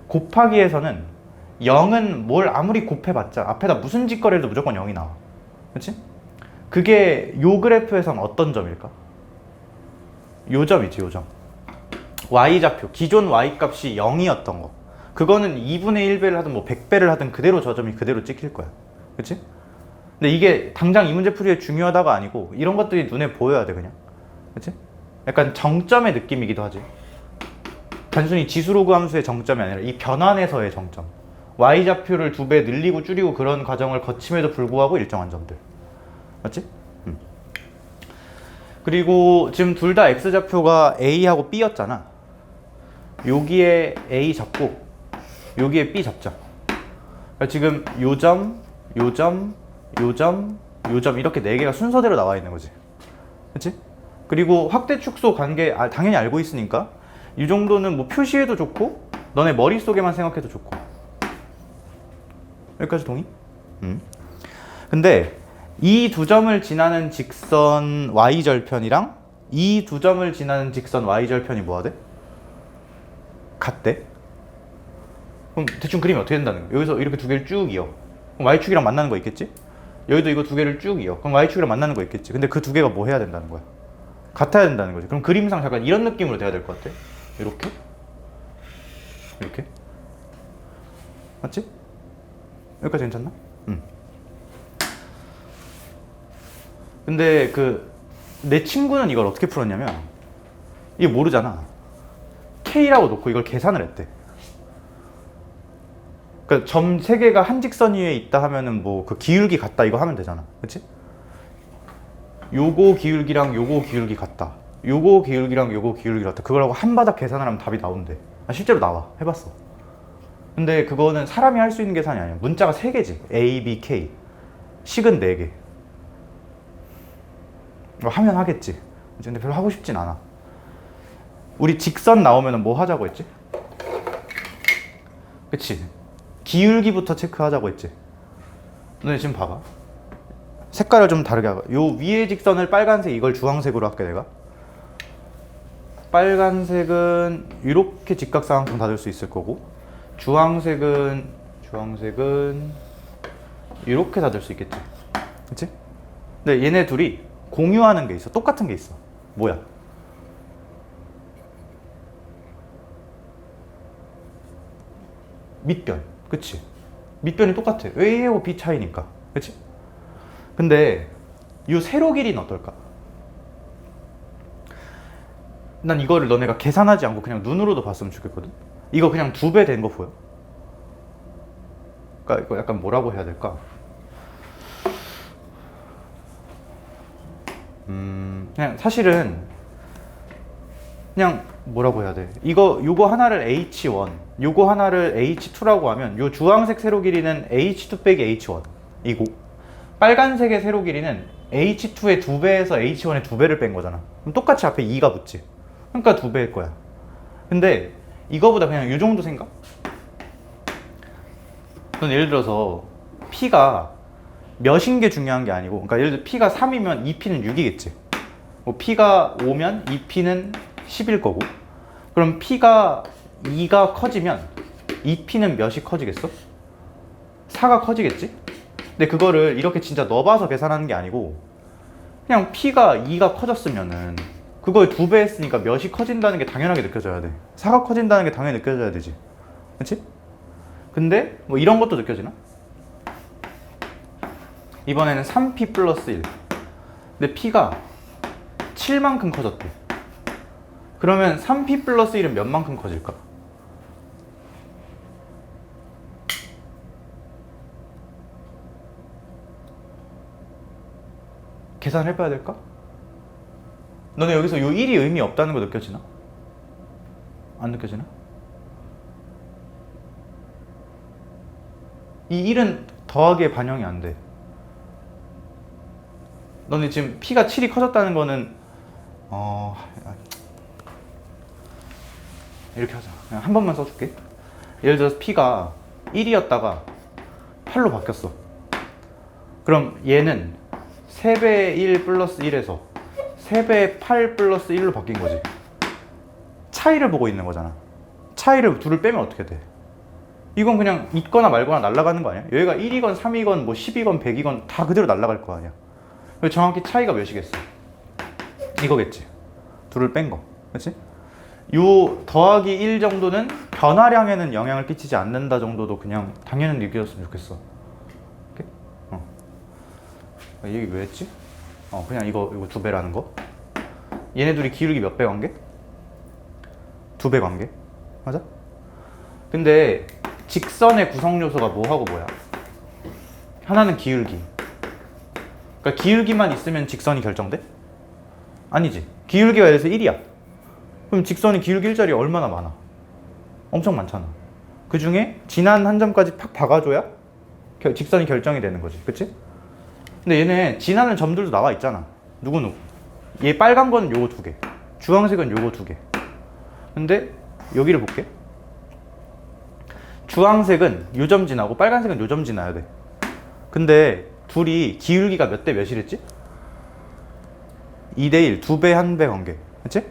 곱하기에서는 0은 뭘 아무리 곱해봤자 앞에다 무슨 짓거리 해도 무조건 0이 나와. 그치? 그게 요 그래프에선 어떤 점일까? 요 점이지, 요 점. Y좌표, 기존 Y값이 0이었던 거. 그거는 2분의 1배를 하든 뭐 100배를 하든 그대로 저 점이 그대로 찍힐 거야. 그치? 근데 이게 당장 이 문제 풀이에 중요하다가 아니고 이런 것들이 눈에 보여야 돼, 그냥. 그치? 약간 정점의 느낌이기도 하지. 단순히 지수로그 함수의 정점이 아니라 이 변환에서의 정점. Y좌표를 2배 늘리고 줄이고 그런 과정을 거침에도 불구하고 일정한 점들. 맞지? 그리고 지금 둘 다 X좌표가 A하고 B였잖아. 여기에 A 잡고 여기에 B 잡자. 그러니까 지금 요 점, 요 점, 요 점, 요 점 이렇게 4개가 순서대로 나와 있는 거지. 그치? 그리고 확대 축소 관계 당연히 알고 있으니까 이 정도는 뭐 표시해도 좋고 너네 머릿속에만 생각해도 좋고. 여기까지 동의? 근데 이 두 점을 지나는 직선 Y절편이랑 이 두 점을 지나는 직선 Y절편이 뭐가 돼? 같대? 그럼 대충 그림이 어떻게 된다는 거야? 여기서 이렇게 두 개를 쭉 이어. 그럼 Y축이랑 만나는 거 있겠지? 여기도 이거 두 개를 쭉 이어. 그럼 Y축이랑 만나는 거 있겠지? 근데 그 두 개가 뭐 해야 된다는 거야? 같아야 된다는 거지. 그럼 그림상 잠깐 이런 느낌으로 돼야 될 것 같아. 이렇게? 이렇게? 맞지? 여기까지 괜찮나? 근데 내 친구는 이걸 어떻게 풀었냐면 이게 모르잖아. K라고 놓고 이걸 계산을 했대. 그러니까 점 3개가 한 직선 위에 있다 하면은 뭐 그 기울기 같다 이거 하면 되잖아. 그치? 요거 기울기랑 요거 기울기 같다. 요거 기울기랑 요거 기울기 같다. 그걸 하고 한 바닥 계산을 하면 답이 나온대. 실제로 나와. 해봤어. 근데 그거는 사람이 할 수 있는 계산이 아니야. 문자가 3개지. A, B, K. 식은 4개. 하면 하겠지. 근데 별로 하고 싶진 않아. 우리 직선 나오면 뭐 하자고 했지? 그치? 기울기부터 체크하자고 했지. 너네 지금 봐봐. 색깔을 좀 다르게 하고. 요 위에 직선을 빨간색 이걸 주황색으로 할게 내가. 빨간색은 이렇게 직각삼각형 닫을 수 있을 거고 주황색은 이렇게 닫을 수 있겠지. 그치? 근데 얘네 둘이 공유하는 게 있어. 똑같은 게 있어. 뭐야? 밑변. 그치? 밑변이 똑같아. A하고 B 차이니까. 그치? 근데 이 세로 길이는 어떨까? 난 이거를 너네가 계산하지 않고 그냥 눈으로도 봤으면 좋겠거든. 이거 그냥 2배 된 거 보여? 그러니까 이거 약간 뭐라고 해야 될까? 그냥 사실은 그냥 뭐라고 해야 돼? 요거 하나를 H1, 요거 하나를 H2라고 하면 요 주황색 세로 길이는 H2 빼기 H1 이고 빨간색의 세로 길이는 H2의 2배에서 H1의 2배를 뺀 거잖아. 그럼 똑같이 앞에 2가 붙지. 그러니까 2배일 거야. 근데 이거보다 그냥 요 정도 생각? 넌 예를 들어서 P가 몇인 게 중요한 게 아니고, 그러니까 예를 들어 P가 3이면 2P는 6이겠지. 뭐 P가 5면 이 P는 10일 거고, 그럼 P가 2가 커지면 이 P는 몇이 커지겠어? 4가 커지겠지? 근데 그거를 이렇게 진짜 넣어봐서 계산하는 게 아니고 그냥 P가 2가 커졌으면은 그걸 2배 했으니까 몇이 커진다는 게 당연하게 느껴져야 돼. 4가 커진다는 게 당연히 느껴져야 되지. 그치? 근데 뭐 이런 것도 느껴지나? 이번에는 3P 플러스 1. 근데 P가 7만큼 커졌대. 그러면 3P 플러스 1은 몇 만큼 커질까? 계산해봐야 될까? 너네 여기서 요 1이 의미 없다는 거 느껴지나? 안 느껴지나? 이 1은 더하기에 반영이 안 돼. 너네 지금 P가 7이 커졌다는 거는 이렇게 하자. 그냥 한 번만 써줄게. 예를 들어서 P가 1이었다가 8로 바뀌었어. 그럼 얘는 3배의 1 플러스 1에서 3배의 8 플러스 1로 바뀐 거지. 차이를 보고 있는 거잖아. 차이를 둘을 빼면 어떻게 돼? 이건 그냥 있거나 말거나 날아가는 거 아니야? 여기가 1이건 3이건 뭐 10이건 100이건 다 그대로 날아갈 거 아니야. 정확히 차이가 몇이겠어? 이거겠지. 둘을 뺀 거. 그치? 요 더하기 1 정도는 변화량에는 영향을 끼치지 않는다 정도도 그냥 당연히 느껴졌으면 좋겠어. 오케이? 이 얘기 왜 했지? 그냥 이거 2배라는 거. 얘네 둘이 기울기 몇 배 관계? 2배 관계. 맞아? 근데 직선의 구성 요소가 뭐하고 뭐야? 하나는 기울기. 그러니까 기울기만 있으면 직선이 결정돼? 아니지. 기울기가 예를 들어서 1이야. 그럼 직선이 기울기 1자리에 얼마나 많아? 엄청 많잖아. 그 중에 지난 한 점까지 팍 박아줘야 직선이 결정이 되는 거지. 그치? 근데 얘네 지나는 점들도 나와 있잖아. 누구누구. 얘 빨간 건 요거 2개. 주황색은 요거 2개. 근데 여기를 볼게. 주황색은 요 점 지나고 빨간색은 요 점 지나야 돼. 근데 둘이 기울기가 몇 대 몇이랬지? 2대 1, 2배, 1배 관계. 그치?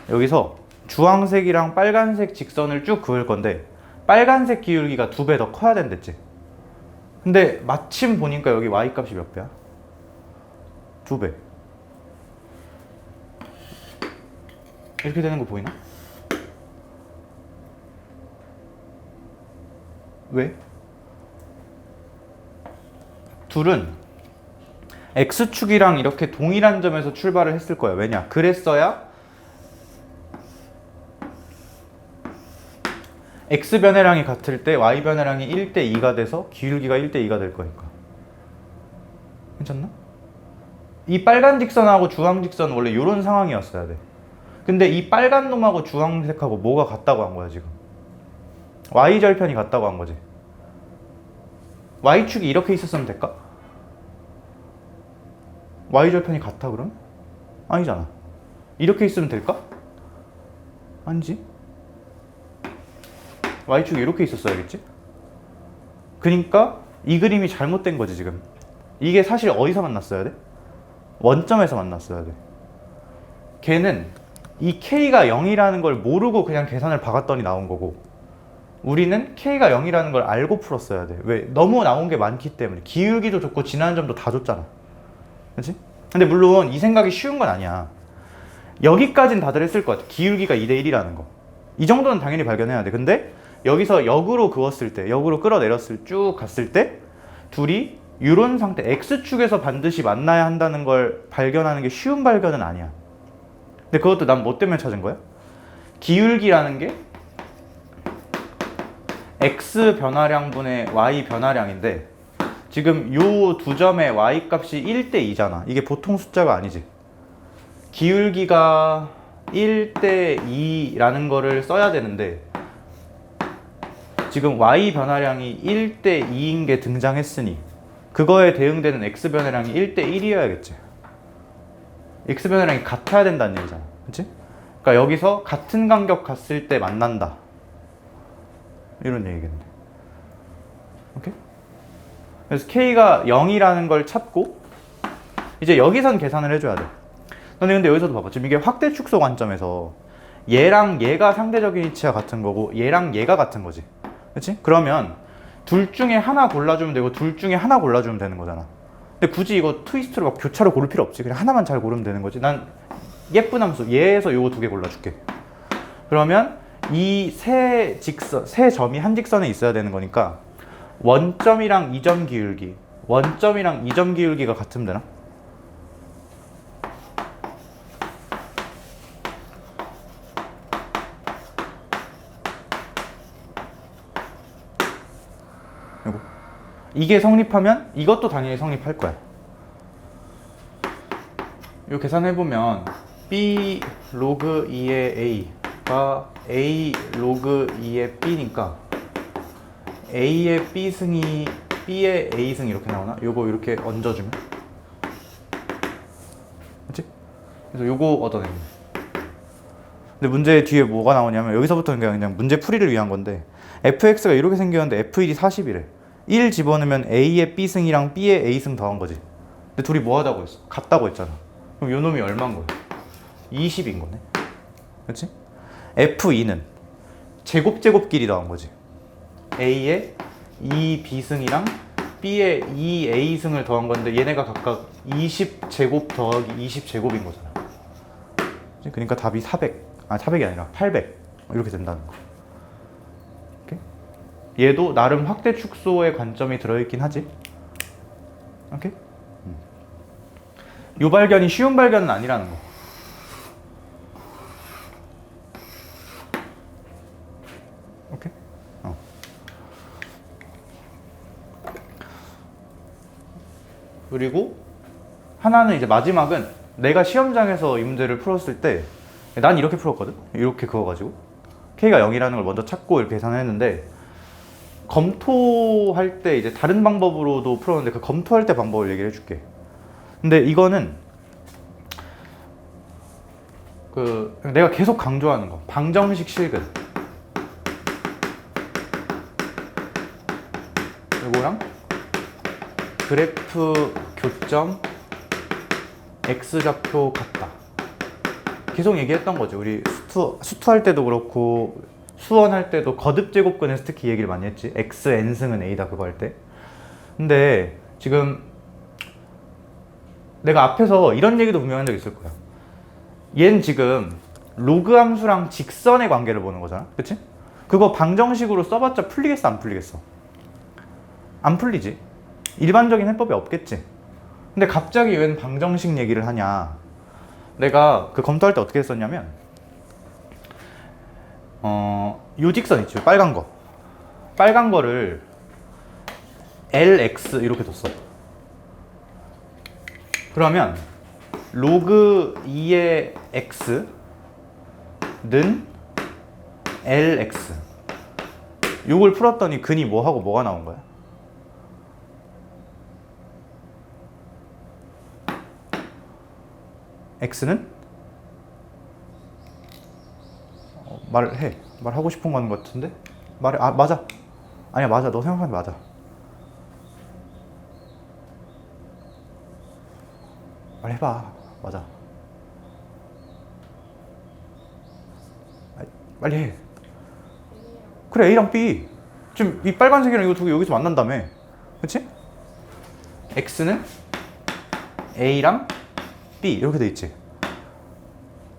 여기서 주황색이랑 빨간색 직선을 쭉 그을 건데 빨간색 기울기가 2배 더 커야 된댔지. 근데 마침 보니까 여기 y 값이 몇 배야? 2배. 이렇게 되는 거 보이나? 왜? 둘은 x축이랑 이렇게 동일한 점에서 출발을 했을 거야. 왜냐? 그랬어야 x 변해량이 같을 때 y 변해량이 1대 2가 돼서 기울기가 1대 2가 될 거니까. 괜찮나? 이 빨간 직선하고 주황 직선은 원래 이런 상황이었어야 돼. 근데 이 빨간 놈하고 주황색하고 뭐가 같다고 한 거야 지금? y절편이 같다고 한 거지. y축이 이렇게 있었으면 될까? y절편이 같아 그럼? 아니잖아. 이렇게 있으면 될까? 아니지. y축이 이렇게 있었어야겠지? 그러니까 이 그림이 잘못된 거지 지금. 이게 사실 어디서 만났어야 돼? 원점에서 만났어야 돼. 걔는 이 k가 0이라는 걸 모르고 그냥 계산을 박았더니 나온 거고, 우리는 k가 0이라는 걸 알고 풀었어야 돼. 왜? 너무 나온 게 많기 때문에. 기울기도 좋고 지나는 점도 다 줬잖아. 그치? 근데 물론 이 생각이 쉬운 건 아니야. 여기까진 다들 했을 것 같아. 기울기가 2대 1이라는 거. 이 정도는 당연히 발견해야 돼. 근데 여기서 역으로 그었을 때, 역으로 끌어내렸을 쭉 갔을 때 둘이 이런 상태, x축에서 반드시 만나야 한다는 걸 발견하는 게 쉬운 발견은 아니야. 근데 그것도 난 뭐 때문에 찾은 거야? 기울기라는 게 x 변화량분의 y 변화량인데 지금 요 두 점의 y 값이 1대 2잖아. 이게 보통 숫자가 아니지. 기울기가 1대 2라는 거를 써야 되는데 지금 y 변화량이 1대 2인 게 등장했으니 그거에 대응되는 x 변화량이 1대 1이어야겠지. x 변화량이 같아야 된다는 얘기잖아. 그치? 그러니까 여기서 같은 간격 갔을 때 만난다. 이런 얘기겠네. 오케이? 그래서 K가 0이라는 걸 찾고 이제 여기선 계산을 해줘야 돼. 너네 근데 여기서도 봐봐. 지금 이게 확대 축소 관점에서 얘랑 얘가 상대적인 위치가 같은 거고 얘랑 얘가 같은 거지. 그렇지? 그러면 둘 중에 하나 골라주면 되고 둘 중에 하나 골라주면 되는 거잖아. 근데 굳이 이거 트위스트로 막 교차로 고를 필요 없지. 그냥 하나만 잘 고르면 되는 거지. 난 예쁜 함수 얘에서 요거 두 개 골라줄게. 그러면 이 세 직선, 세 점이 한 직선에 있어야 되는 거니까 원점이랑 이점 기울기, 원점이랑 이점 기울기가 같으면 되나? 이거. 이게 성립하면 이것도 당연히 성립할 거야. 이 계산해보면 B 로그 2의 A가 A 로그 2의 B니까 A의 B승이 B의 A승 이렇게 나오나? 요거 이렇게 얹어주면 그치? 그래서 요거 얻어내는 거야. 근데 문제 뒤에 뭐가 나오냐면 여기서부터는 그냥 문제 풀이를 위한 건데 fx가 이렇게 생겼는데 f1이 40이래 1 집어넣으면 A의 B승이랑 B의 A승 더한 거지. 근데 둘이 뭐 하다고 했어? 같다고 했잖아. 그럼 요 놈이 얼마인 거야? 20인 거네. 그치? F2는 제곱끼리 더한 거지. A의 2B승이랑 B의 2A승을 더한 건데 얘네가 각각 20제곱 더하기 20제곱인 거잖아. 그러니까 답이 400이 아니라 800 이렇게 된다는 거. 오케이? 얘도 나름 확대 축소의 관점이 들어있긴 하지. 오케이? 요 발견이 쉬운 발견은 아니라는 거. 오케이? 그리고 하나는 이제 마지막은 내가 시험장에서 이 문제를 풀었을 때 난 이렇게 풀었거든? 이렇게 그어가지고 K가 0이라는 걸 먼저 찾고 이렇게 계산을 했는데 검토할 때 이제 다른 방법으로도 풀었는데 그 검토할 때 방법을 얘기를 해줄게. 근데 이거는 내가 계속 강조하는 거 방정식 실근 이거랑 그래프 교점 X좌표 같다. 계속 얘기했던 거죠. 우리 수투할 때도 그렇고 수원할 때도 거듭 제곱근에서 특히 얘기를 많이 했지. X n승은 A다 그거 할 때. 근데 지금 내가 앞에서 이런 얘기도 분명히 한 적 있을 거야. 얘는 지금 로그 함수랑 직선의 관계를 보는 거잖아. 그치? 그거 방정식으로 써봤자 풀리겠어 안 풀리겠어? 안 풀리지. 일반적인 해법이 없겠지. 근데 갑자기 웬 방정식 얘기를 하냐. 내가 그 검토할 때 어떻게 했었냐면 요 직선 있죠. 빨간 거. 빨간 거를 LX 이렇게 뒀어. 그러면 로그 2의 X는 LX 요걸 풀었더니 근이 뭐하고 뭐가 나온 거야? X는 말하고 싶은 건 것 같은데 말해. 아 맞아. 아니야 맞아. 너 생각하는 게 맞아. 말해봐. 맞아. 빨리 해. 그래 A랑 B. 지금 이 빨간색이랑 이거 두 개 여기서 만난다며. 그치? X는 A랑 B 이렇게 돼 있지.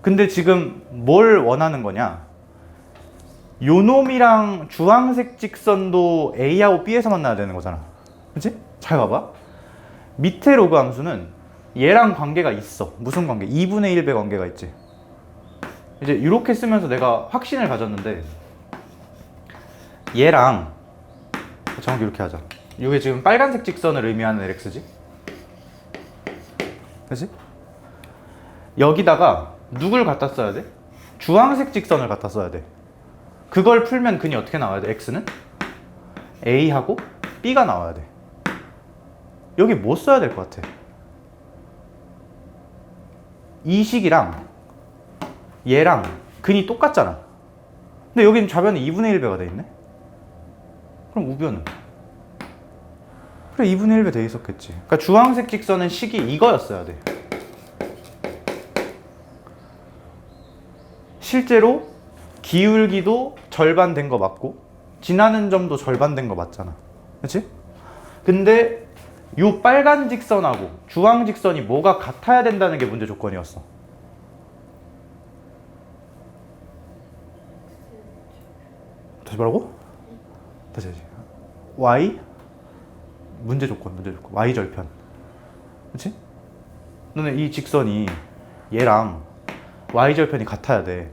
근데 지금 뭘 원하는 거냐? 요 놈이랑 주황색 직선도 A하고 B에서 만나야 되는 거잖아. 그치? 잘 봐봐. 밑에 로그 함수는 얘랑 관계가 있어. 무슨 관계? 2분의 1배 관계가 있지. 이제 이렇게 쓰면서 내가 확신을 가졌는데 얘랑 정확히 이렇게 하자. 이게 지금 빨간색 직선을 의미하는 LX지? 그치? 여기다가 누굴 갖다 써야 돼? 주황색 직선을 갖다 써야 돼. 그걸 풀면 근이 어떻게 나와야 돼? X는? A하고 B가 나와야 돼. 여기 뭐 써야 될 것 같아? 이 식이랑 얘랑 근이 똑같잖아. 근데 여기는 좌변이 2분의 1배가 돼 있네. 그럼 우변은? 그래 2분의 1배 돼 있었겠지. 그러니까 주황색 직선은 식이 이거였어야 돼. 실제로 기울기도 절반 된 거 맞고 지나는 점도 절반 된 거 맞잖아. 그렇지? 근데 요 빨간 직선하고 주황 직선이 뭐가 같아야 된다는 게 문제 조건이었어. 다시 뭐라고? 다시 y 문제 조건 y 절편. 그렇지? 너는 이 직선이 얘랑 y 절편이 같아야 돼.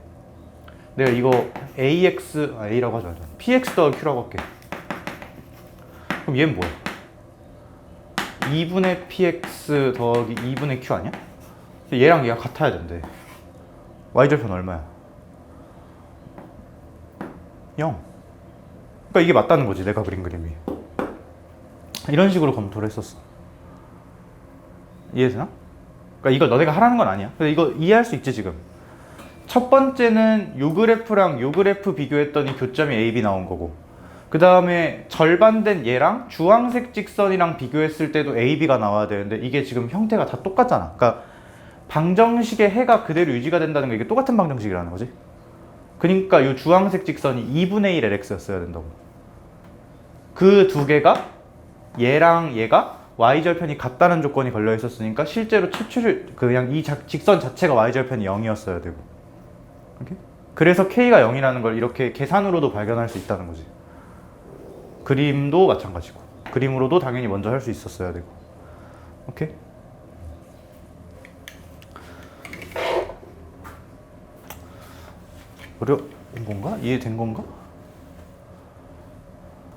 내가 이거 A라고 하지 말자. px 더하기 q라고 할게. 그럼 얘는 뭐야? 2분의 px 더하기 2분의 q 아니야? 얘랑 얘가 같아야 된대. y절편 얼마야? 0. 그러니까 이게 맞다는 거지, 내가 그린 그림이. 이런 식으로 검토를 했었어. 이해되나? 그러니까 이걸 너네가 하라는 건 아니야. 근데 이거 이해할 수 있지 지금? 첫 번째는 요 그래프랑 요 그래프 비교했더니 교점이 A, B 나온 거고, 그 다음에 절반된 얘랑 주황색 직선이랑 비교했을 때도 A, B가 나와야 되는데 이게 지금 형태가 다 똑같잖아. 그러니까 방정식의 해가 그대로 유지가 된다는 게 이게 똑같은 방정식이라는 거지. 그러니까 이 주황색 직선이 2분의 1 LX였어야 된다고. 그 두 개가 얘랑 얘가 Y절편이 같다는 조건이 걸려 있었으니까 실제로 그냥 이 직선 자체가 Y절편이 0이었어야 되고. 오케이? 그래서 K가 0이라는 걸 이렇게 계산으로도 발견할 수 있다는 거지. 그림도 마찬가지고. 그림으로도 당연히 먼저 할 수 있었어야 되고. 오케이? 어려운 건가? 이해된 건가?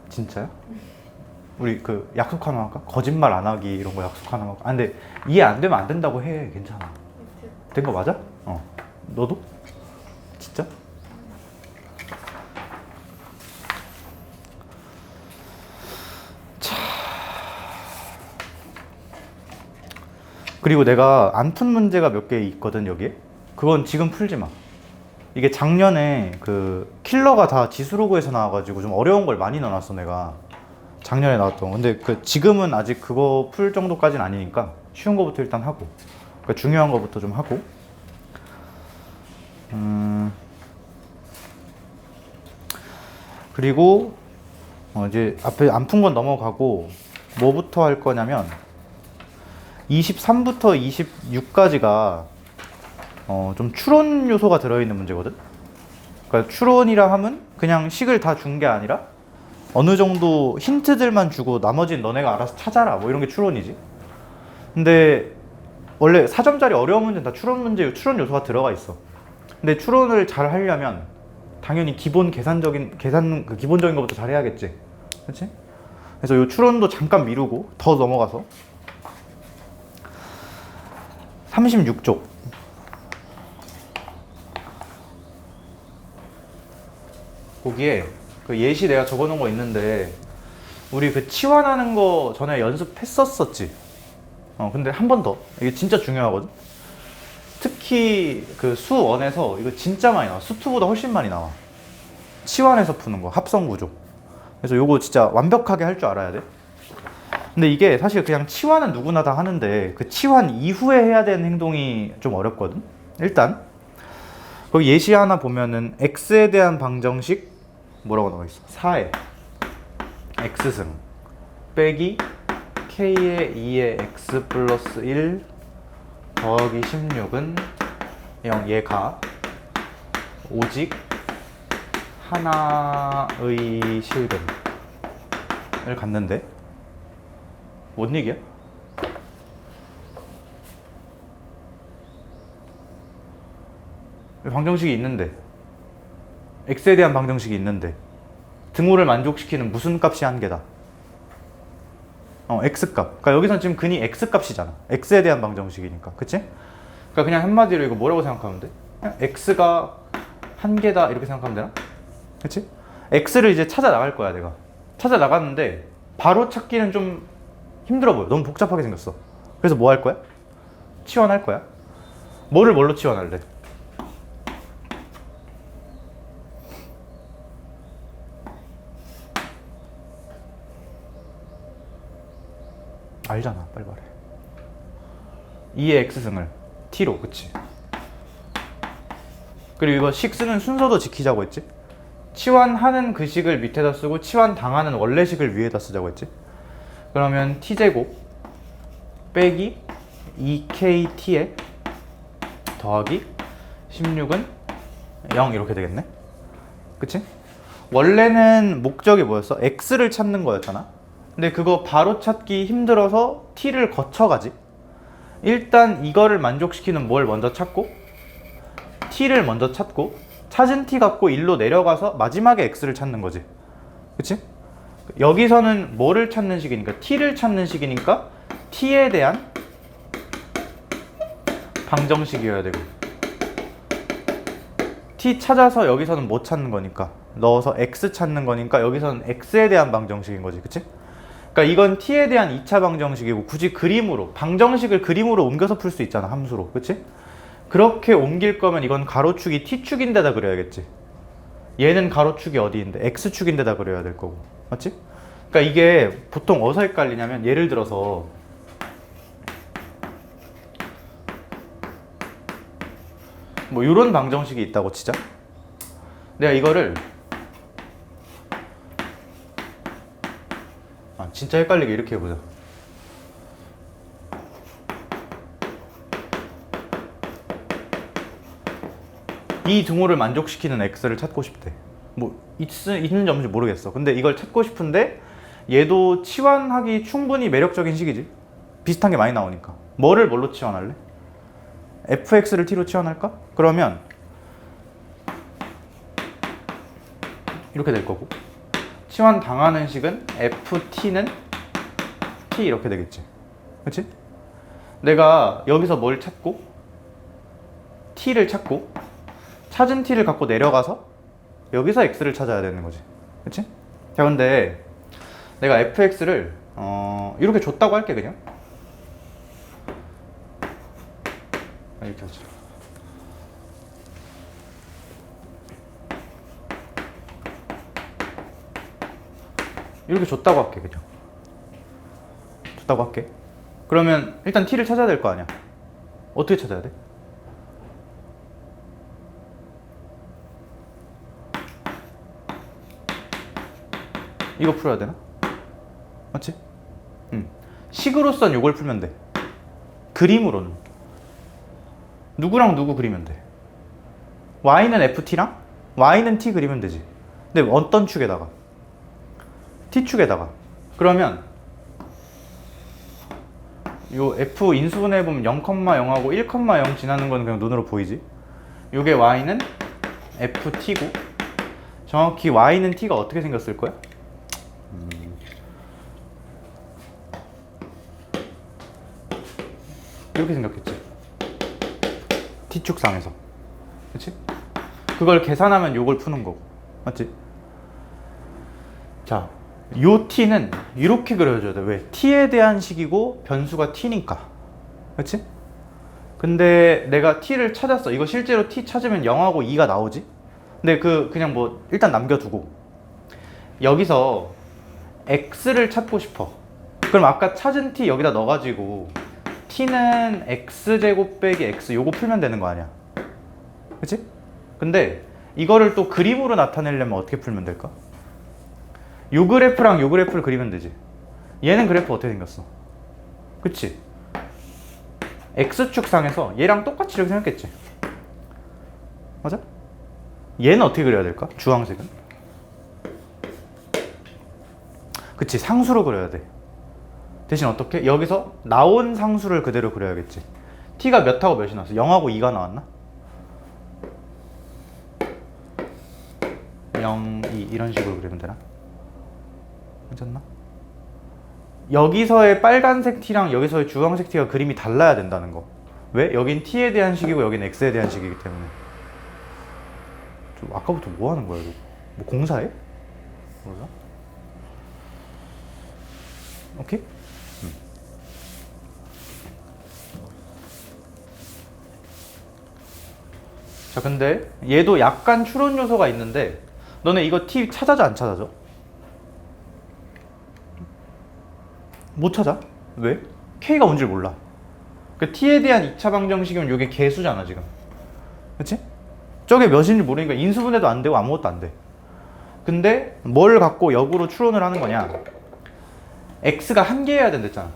진짜야? 우리 그 약속 하나 할까? 거짓말 안 하기 이런 거 약속 하나 할까? 아 근데 이해 안 되면 안 된다고 해. 괜찮아. 된 거 맞아? 어. 너도? 진짜? 자. 그리고 내가 안 푼 문제가 몇 개 있거든 여기에. 그건 지금 풀지 마. 이게 작년에 그 킬러가 다 지수로그에서 나와가지고 좀 어려운 걸 많이 넣어놨어 내가. 작년에 나왔던 거. 근데 그 지금은 아직 그거 풀 정도까지는 아니니까 쉬운 거부터 일단 하고, 그러니까 중요한 거부터 좀 하고. 그리고 이제 앞에 안 푼 건 넘어가고 뭐부터 할 거냐면 23부터 26까지가 좀 추론 요소가 들어있는 문제거든. 그러니까 추론이라 하면 그냥 식을 다 준 게 아니라 어느 정도 힌트들만 주고 나머지는 너네가 알아서 찾아라 뭐 이런 게 추론이지. 근데 원래 4점짜리 어려운 문제는 다 추론 요소가 들어가 있어. 근데 추론을 잘 하려면 당연히 기본적인 것부터 잘 해야겠지. 그렇지? 그래서 이 추론도 잠깐 미루고 더 넘어가서 36쪽. 거기에 그 예시 내가 적어놓은 거 있는데 우리 그 치환하는 거 전에 연습했었지. 근데 한 번 더. 이게 진짜 중요하거든. 특히 그 수1에서 이거 진짜 많이 나와. 수2보다 훨씬 많이 나와. 치환해서 푸는 거, 합성 구조. 그래서 요거 진짜 완벽하게 할 줄 알아야 돼. 근데 이게 사실 그냥 치환은 누구나 다 하는데 그 치환 이후에 해야 되는 행동이 좀 어렵거든. 일단 거기 예시 하나 보면은 x에 대한 방정식 뭐라고 나와 있어? 4에 x승 빼기 k에 2에 x 플러스 1 더하기 16은 0 얘가 오직 하나의 실근을 갖는데 뭔 얘기야? 방정식이 있는데 x에 대한 방정식이 있는데 등호를 만족시키는 무슨 값이 한 개다? x값. 그러니까 여기서는 지금 근이 x값이잖아. x에 대한 방정식이니까. 그치? 그러니까 그냥 한마디로 이거 뭐라고 생각하면 돼? 그냥 x가 한 개다 이렇게 생각하면 되나? 그치? x를 이제 찾아 나갈 거야 내가. 찾아 나갔는데 바로 찾기는 좀 힘들어 보여. 너무 복잡하게 생겼어. 그래서 뭐 할 거야? 치환할 거야. 뭐를 뭘로 치환할래? 알잖아. 빨리 말해. 2의 x승을 t로. 그치? 그리고 이거 식쓰는 순서도 지키자고 했지? 치환하는 그 식을 밑에다 쓰고 치환당하는 원래 식을 위에다 쓰자고 했지? 그러면 t제곱 빼기 2kt에 더하기 16은 0 이렇게 되겠네? 그치? 원래는 목적이 뭐였어? x를 찾는 거였잖아? 근데 그거 바로 찾기 힘들어서 t를 거쳐가지? 일단 이거를 만족시키는 뭘 먼저 찾고 t를 먼저 찾고 찾은 t 갖고 1로 내려가서 마지막에 x를 찾는 거지. 그치? 여기서는 뭐를 찾는 식이니까 t를 찾는 식이니까 t에 대한 방정식이어야 되고 t 찾아서 여기서는 뭐 찾는 거니까 넣어서 x 찾는 거니까 여기서는 x에 대한 방정식인 거지. 그치? 그러니까 이건 t에 대한 2차 방정식이고 굳이 그림으로 방정식을 그림으로 옮겨서 풀 수 있잖아. 함수로. 그치? 그렇게 옮길 거면 이건 가로축이 t축인데다 그려야겠지. 얘는 가로축이 어디인데 x축인데다 그려야 될 거고. 맞지? 그러니까 이게 보통 어디서 헷갈리냐면 예를 들어서 뭐 이런 방정식이 있다고 치자. 내가 이거를 진짜 헷갈리게 이렇게 해보자. 이 등호를 만족시키는 x를 찾고 싶대. 뭐 있는지 없는지 모르겠어. 근데 이걸 찾고 싶은데 얘도 치환하기 충분히 매력적인 식이지. 비슷한 게 많이 나오니까. 뭐를 뭘로 치환할래? fx를 t로 치환할까? 그러면 이렇게 될 거고 치환 당하는 식은 ft는 t 이렇게 되겠지. 그치? 내가 여기서 뭘 찾고 t를 찾고 찾은 t를 갖고 내려가서 여기서 x를 찾아야 되는 거지. 그치? 자, 근데 내가 fx를 이렇게 줬다고 할게. 그냥 이렇게 하자. 이렇게 줬다고 할게. 그냥 줬다고 할게. 그러면 일단 t를 찾아야 될 거 아니야. 어떻게 찾아야 돼? 이거 풀어야 되나? 맞지? 식으로선 이걸 풀면 돼. 그림으로는 누구랑 누구 그리면 돼. y는 ft랑 y는 t 그리면 되지. 근데 어떤 축에다가? t축에다가. 그러면 요 f 인수분해 보면 0,0하고 1,0 지나는 거는 그냥 눈으로 보이지. 요게 y는 ft고 정확히 y는 t가 어떻게 생겼을 거야? 이렇게 생겼겠지. t축상에서. 그치? 그걸 계산하면 요걸 푸는 거고. 맞지? 자, 요 t는 이렇게 그려줘야 돼. 왜? t에 대한 식이고 변수가 t니까. 그치? 근데 내가 t를 찾았어. 이거 실제로 t 찾으면 0하고 2가 나오지? 근데 그냥 뭐 일단 남겨두고 여기서 x를 찾고 싶어. 그럼 아까 찾은 t 여기다 넣어가지고 t는 x제곱 빼기 x 요거 풀면 되는 거 아니야. 그치? 근데 이거를 또 그림으로 나타내려면 어떻게 풀면 될까? 요 그래프랑 요 그래프를 그리면 되지. 얘는 그래프 어떻게 생겼어? 그치? x축상에서 얘랑 똑같이 이렇게 생겼겠지. 맞아? 얘는 어떻게 그려야 될까? 주황색은? 그치, 상수로 그려야 돼. 대신 어떻게? 여기서 나온 상수를 그대로 그려야겠지. t가 몇하고 몇이 나왔어? 0하고 2가 나왔나? 0, 2 이런 식으로 그리면 되나? 괜찮나? 여기서의 빨간색 t랑 여기서의 주황색 t가 그림이 달라야 된다는 거. 왜? 여긴 t에 대한 식이고 여긴 x에 대한 식이기 때문에. 좀 아까부터 뭐 하는 거야? 뭐 공사해? 몰라? 오케이? 자, 근데 얘도 약간 추론 요소가 있는데 너네 이거 t 찾아져 안 찾아져? 못 찾아? 왜? K가 뭔지를 몰라. 그 T에 대한 2차 방정식이면 이게 개수잖아 지금. 그치? 저게 몇인지 모르니까 인수분해도 안 되고 아무것도 안 돼. 근데 뭘 갖고 역으로 추론을 하는 거냐? x가 한 개여야 된댔잖아.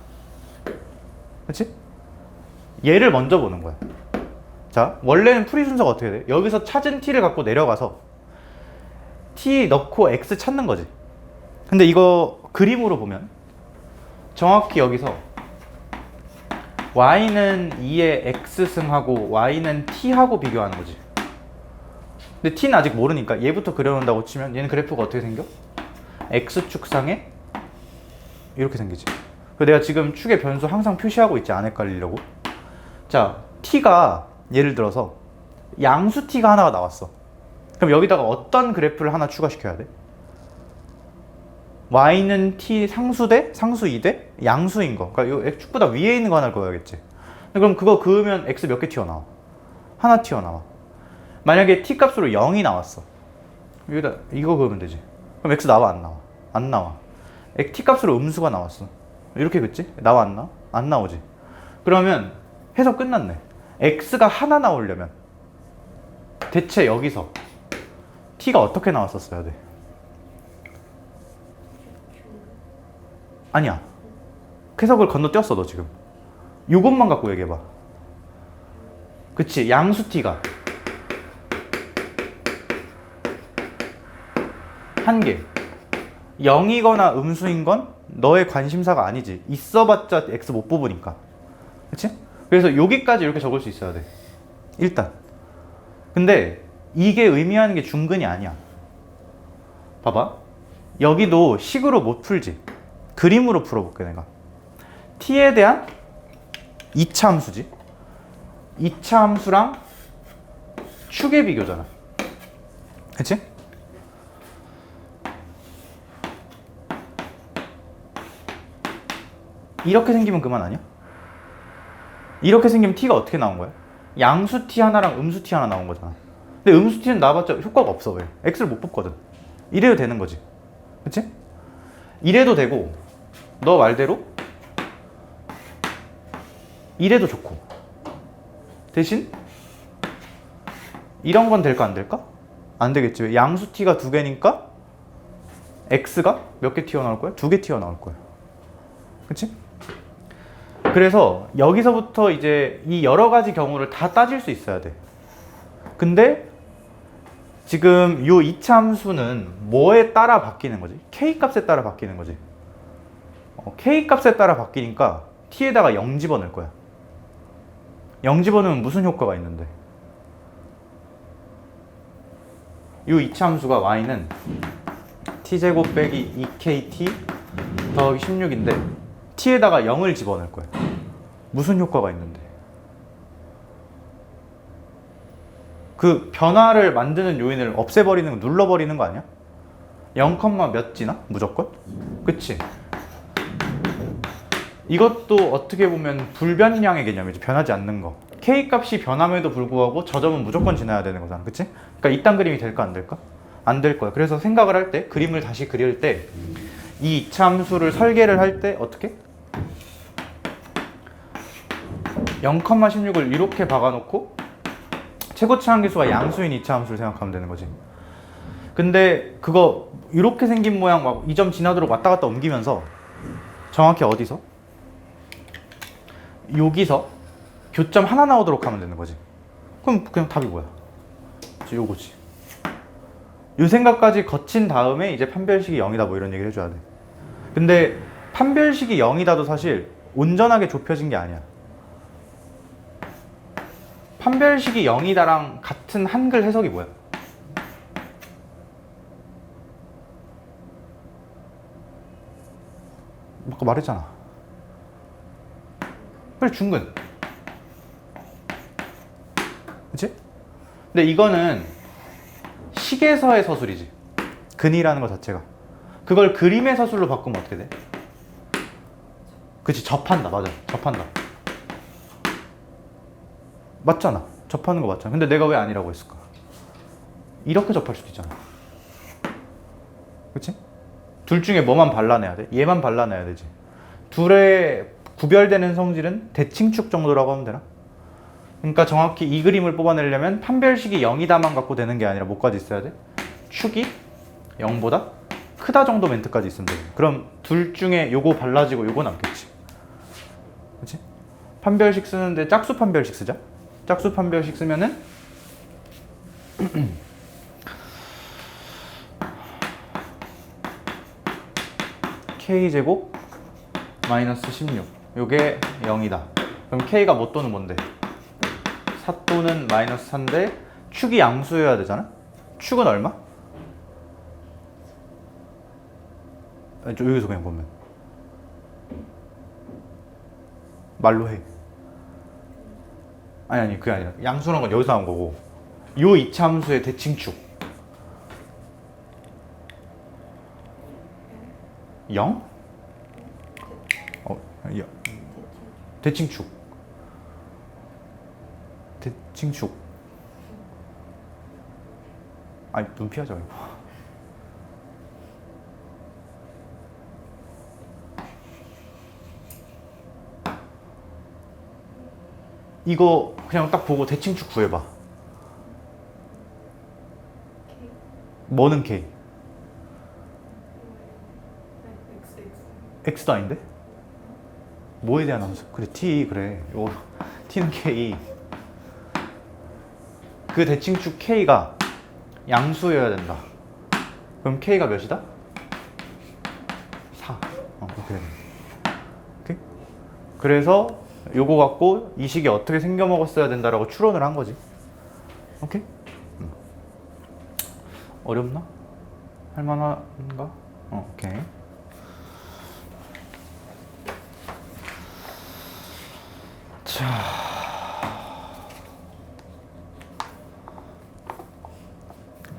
그치? 얘를 먼저 보는 거야. 자, 원래는 풀이 순서가 어떻게 돼? 여기서 찾은 t를 갖고 내려가서 t 넣고 x 찾는 거지. 근데 이거 그림으로 보면 정확히 여기서 y는 2의 x승하고 y는 t하고 비교하는 거지. 근데 t는 아직 모르니까 얘부터 그려놓는다고 치면 얘는 그래프가 어떻게 생겨? x축상에 이렇게 생기지. 내가 지금 축의 변수 항상 표시하고 있지, 안 헷갈리려고. 자, t가 예를 들어서 양수 t가 하나가 나왔어. 그럼 여기다가 어떤 그래프를 하나 추가시켜야 돼? y는 t 상수대, 상수 2대, 양수인 거. 그러니까 이 축보다 위에 있는 거 하나를 그어야겠지. 그럼 그거 그으면 x 몇 개 튀어나와? 하나 튀어나와. 만약에 t 값으로 0이 나왔어. 여기다 이거 그으면 되지. 그럼 x 나와, 안 나와? 안 나와. t 값으로 음수가 나왔어. 이렇게 긋지? 나와, 안 나와? 안 나오지. 그러면 해석 끝났네. x가 하나 나오려면 대체 여기서 t가 어떻게 나왔었어야 돼? 아니야. 해석을 건너뛰었어 너 지금. 요것만 갖고 얘기해봐. 그치, 양수 t가 한 개. 0이거나 음수인 건 너의 관심사가 아니지. 있어봤자 x 못 뽑으니까. 그치? 그래서 여기까지 이렇게 적을 수 있어야 돼. 일단. 근데 이게 의미하는 게 중근이 아니야. 봐봐. 여기도 식으로 못 풀지. 그림으로 풀어볼게 내가. t에 대한 2차 함수지. 2차 함수랑 축의 비교잖아. 그치? 이렇게 생기면 그만 아니야? 이렇게 생기면 t가 어떻게 나온 거야? 양수 t 하나랑 음수 t 하나 나온 거잖아. 근데 음수 t는 나와봤자 효과가 없어. 왜? x를 못 뽑거든. 이래도 되는 거지. 그치? 이래도 되고 너 말대로 이래도 좋고 대신 이런 건 될까 안 될까? 안 되겠지. 왜? 양수 t가 두 개니까 x가 몇 개 튀어나올 거야? 두 개 튀어나올 거야. 그치? 그래서 여기서부터 이제 이 여러 가지 경우를 다 따질 수 있어야 돼. 근데 지금 요 2차 함수는 뭐에 따라 바뀌는 거지? k 값에 따라 바뀌는 거지. k 값에 따라 바뀌니까 t에다가 0 집어넣을 거야. 0 집어넣으면 무슨 효과가 있는데? 요 2차 함수가 y는 t제곱 빼기 2kt 더하기 16인데 t에다가 0을 집어넣을 거야. 무슨 효과가 있는데? 그 변화를 만드는 요인을 없애버리는 거, 눌러버리는 거 아니야? 0, 몇 지나? 무조건? 그치? 이것도 어떻게 보면 불변량의 개념이지. 변하지 않는 거. k 값이 변함에도 불구하고 저 점은 무조건 지나야 되는 거잖아. 그치? 그러니까 이딴 그림이 될까 안 될까? 안 될 거야. 그래서 생각을 할 때, 그림을 다시 그릴 때 이 2차 함수를 설계를 할 때 어떻게? 0,16을 이렇게 박아놓고 최고치 한계수가 양수인 2차 함수를 생각하면 되는 거지. 근데 그거 이렇게 생긴 모양 막 이 점 지나도록 왔다 갔다 옮기면서 정확히 어디서? 여기서 교점 하나 나오도록 하면 되는 거지. 그럼 그냥 답이 뭐야? 요거지. 요 생각까지 거친 다음에 이제 판별식이 0이다 뭐 이런 얘기를 해줘야 돼. 근데 판별식이 0이다도 사실 온전하게 좁혀진 게 아니야. 판별식이 0이다랑 같은 한글 해석이 뭐야? 아까 말했잖아. 그래, 중근. 그치? 근데 이거는 식에서의 서술이지. 근이라는 것 자체가. 그걸 그림의 서술로 바꾸면 어떻게 돼? 그치, 접한다. 맞아. 접한다. 맞잖아. 접하는 거 맞잖아. 근데 내가 왜 아니라고 했을까? 이렇게 접할 수도 있잖아. 그치? 둘 중에 뭐만 발라내야 돼? 얘만 발라내야 되지. 둘의 구별되는 성질은 대칭축 정도라고 하면 되나? 그러니까 정확히 이 그림을 뽑아내려면 판별식이 0이다만 갖고 되는 게 아니라 뭐까지 있어야 돼? 축이 0보다 크다 정도 멘트까지 있으면 돼. 그럼 둘 중에 요거 발라지고 요거 남겠지. 그치? 판별식 쓰는데 짝수 판별식 쓰자. 짝수 판별식 쓰면은 k제곱 마이너스 16 요게 0이다. 그럼 k가 뭐 또는 뭔데? 4 또는 마이너스 4인데 축이 양수여야 되잖아? 축은 얼마? 여기서 그냥 보면 말로 해. 아니 그게 아니라 양수란 건 여기서 나온 거고 요 이차함수의 대칭축 0? 대칭축 아니 눈 피하자 이거 그냥 딱 보고 대칭축 구해봐. 뭐는 K? X도 아닌데? 뭐에 대한 함수? 그래 T 그래 요 T는 K. 그 대칭축 K가 양수여야 된다. 그럼 K가 몇이다? 4. 그렇게 되네. 오케이? 그래서 요거 갖고 이 식이 어떻게 생겨 먹었어야 된다라고 추론을 한 거지. 오케이? 어렵나? 할만한가? 오케이. 자.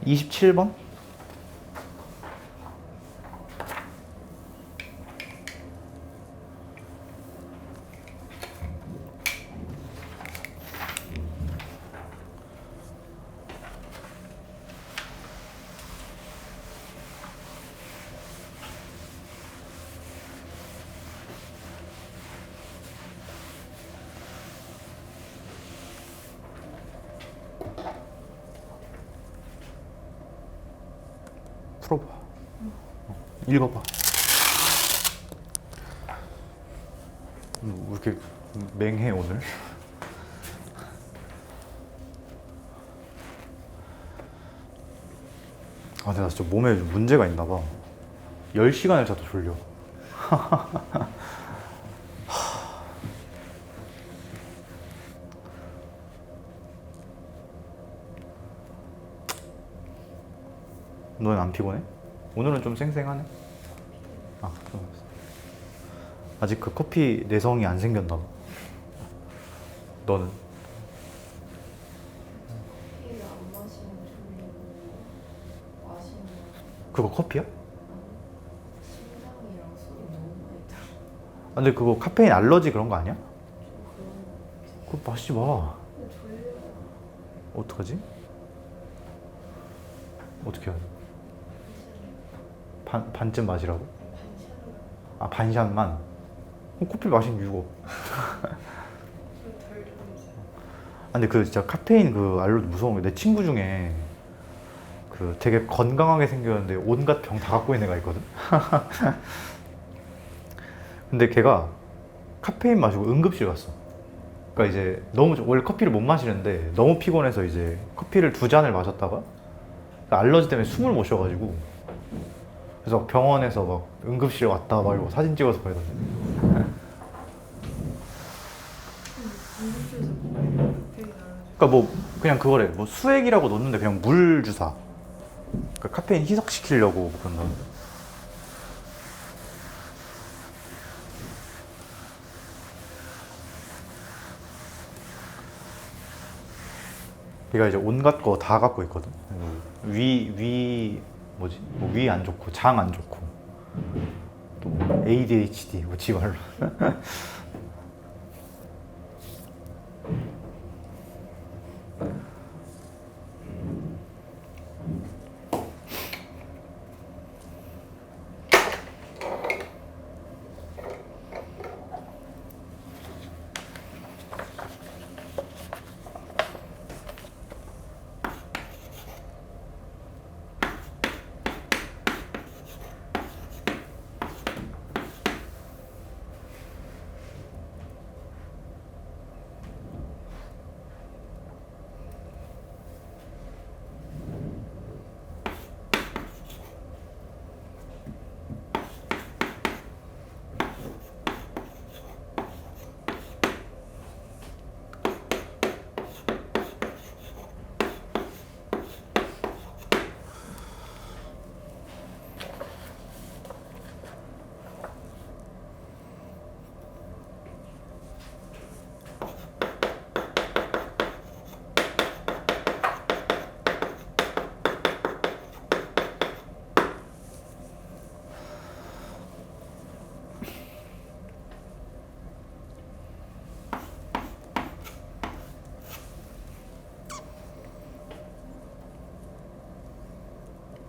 27번? 풀어봐. 읽어봐. 왜 이렇게 맹해 오늘? 근데 나 진짜 몸에 좀 문제가 있나 봐. 10시간을 자도 졸려. 너는 안 피곤해? 오늘은 좀 쌩쌩하네? 아직 그 커피 내성이 안 생겼나 봐. 너는? 커피를 안 마시면 졸리고 마시면 그거 커피야? 심장이랑 술이 너무 많이 들어. 근데 그거 카페인 알러지 그런 거 아니야? 그런 거 그거 마시지 마. 근데 졸려요. 어떡하지? 어떻게 해야 돼? 반쯤 마시라고? 반찬으로 반샷만? 그럼 커피 마신 이유가 없. 덜 졸리지. 근데 그 진짜 카페인 그 알러지 무서운 게 내 친구 중에 그 되게 건강하게 생겼는데 온갖 병 다 갖고 있는 애가 있거든? 근데 걔가 카페인 마시고 응급실 갔어. 그러니까 이제 너무 원래 커피를 못 마시는데 너무 피곤해서 이제 커피를 2잔을 마셨다가 알러지 때문에 숨을 못 쉬어가지고 그래서 병원에서 막 응급실 왔다 막 이러고 사진 찍어서 보내던데. 응급실에서 뭐예요? 되게 나눠줘. 그러니까 뭐 그냥 그거래. 뭐 수액이라고 놓는데 그냥 물 주사. 그러니까 카페인 희석시키려고 그런다는데. 걔가 이제 온갖 거 다 갖고 있거든. 뭐지? 뭐 위 안 좋고 장 안 좋고 또 ADHD 뭐 지발로.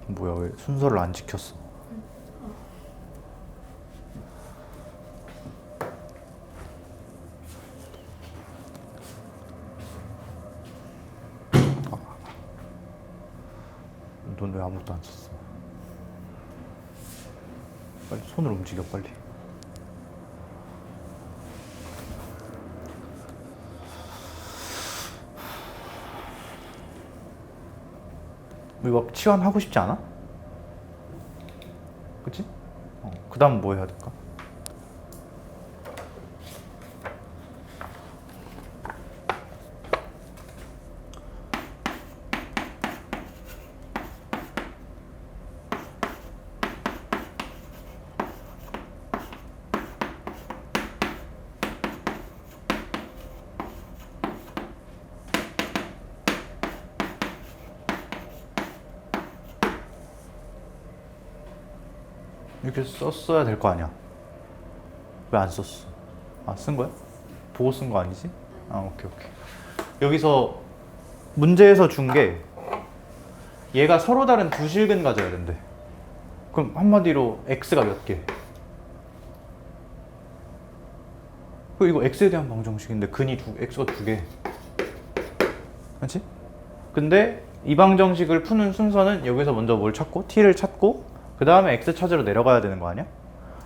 뭐야, 왜 순서를 안 지켰어? 넌 왜 아무것도 안 썼어? 빨리 손을 움직여, 빨리. 이거 치환하고 싶지 않아? 그치? 그 다음 뭐 해야 될까? 이렇게 썼어야 될 거 아니야. 왜 안 썼어? 아, 쓴 거야? 보고 쓴 거 아니지? 아, 오케이. 여기서 문제에서 준 게 얘가 서로 다른 두 실근 가져야 된대. 그럼 한마디로 x가 몇 개? 이거 x에 대한 방정식인데 근이 x가 두 개. 그렇지? 근데 이 방정식을 푸는 순서는 여기서 먼저 뭘 찾고 t를 찾고 그 다음에 x 찾으러 내려가야 되는 거 아니야?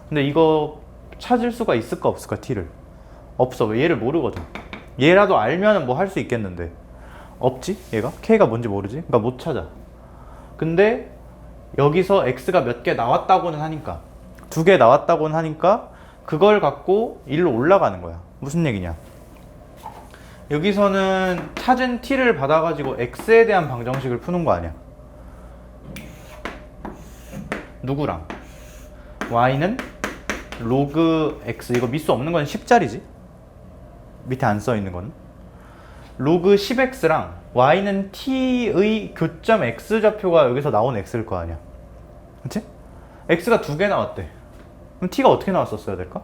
근데 이거 찾을 수가 있을까 없을까 t를? 없어. 왜? 얘를 모르거든. 얘라도 알면은 뭐 할 수 있겠는데 없지? 얘가? k가 뭔지 모르지? 그러니까 못 찾아. 근데 여기서 x가 몇 개 나왔다고는 하니까, 두 개 나왔다고는 하니까 그걸 갖고 일로 올라가는 거야. 무슨 얘기냐? 여기서는 찾은 t를 받아가지고 x에 대한 방정식을 푸는 거 아니야. 누구랑? y는 로그 x, 이거 미수 없는 건 10짜리지? 밑에 안 써 있는 건 로그 10x랑 y는 t의 교점 x좌표가 여기서 나온 x일 거 아니야. 그치? x가 두 개 나왔대. 그럼 t가 어떻게 나왔었어야 될까?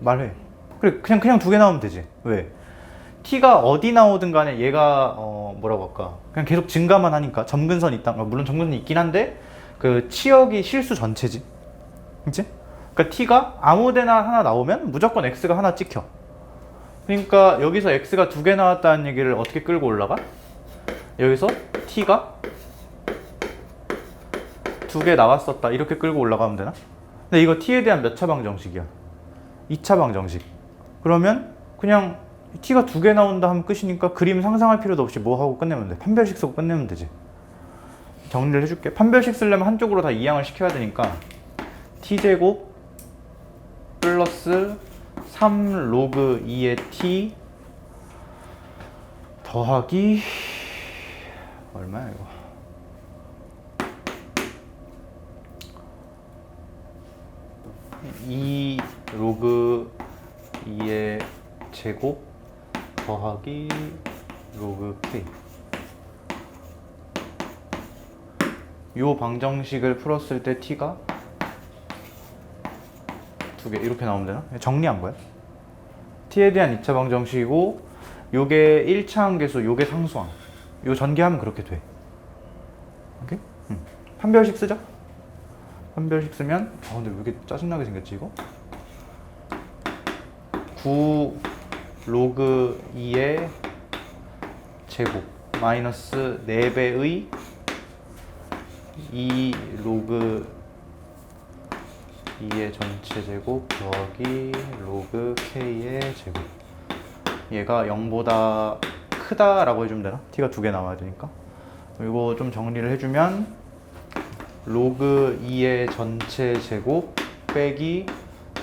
말해. 그래, 그냥 두 개 나오면 되지. 왜? t가 어디 나오든 간에 얘가 뭐라고 할까? 그냥 계속 증가만 하니까. 점근선이 있다. 물론 점근선이 있긴 한데 그 치역이 실수 전체지. 그치? 그러니까 t가 아무데나 하나 나오면 무조건 x가 하나 찍혀. 그러니까 여기서 x가 두 개 나왔다는 얘기를 어떻게 끌고 올라가? 여기서 t가 두 개 나왔었다 이렇게 끌고 올라가면 되나? 근데 이거 t에 대한 몇 차 방정식이야? 2차 방정식. 그러면 그냥 t가 두 개 나온다 하면 끝이니까 그림 상상할 필요도 없이 뭐 하고 끝내면 돼? 판별식 쓰고 끝내면 되지. 정리를 해줄게. 판별식 쓰려면 한쪽으로 다 이항을 시켜야 되니까 t제곱 플러스 3 로그 2의 t 더하기 얼마야 이거? 2 로그 2의 제곱 더하기 로그 k. 요 방정식을 풀었을 때 t가 두 개 이렇게 나오면 되나? 정리한 거야. t에 대한 2차 방정식이고 요게 1차 함계수, 요게 상수항. 요 전개하면 그렇게 돼. 오케이? 판별식 쓰자. 판별식 쓰면 근데 왜 이렇게 짜증나게 생겼지 이거? 9 로그 2의 제곱 마이너스 4배의 2 로그 2의 전체 제곱 더하기 로그 k의 제곱. 얘가 0보다 크다라고 해주면 되나? t가 두 개 나와야 되니까. 이거 좀 정리를 해주면 로그 2의 전체 제곱 빼기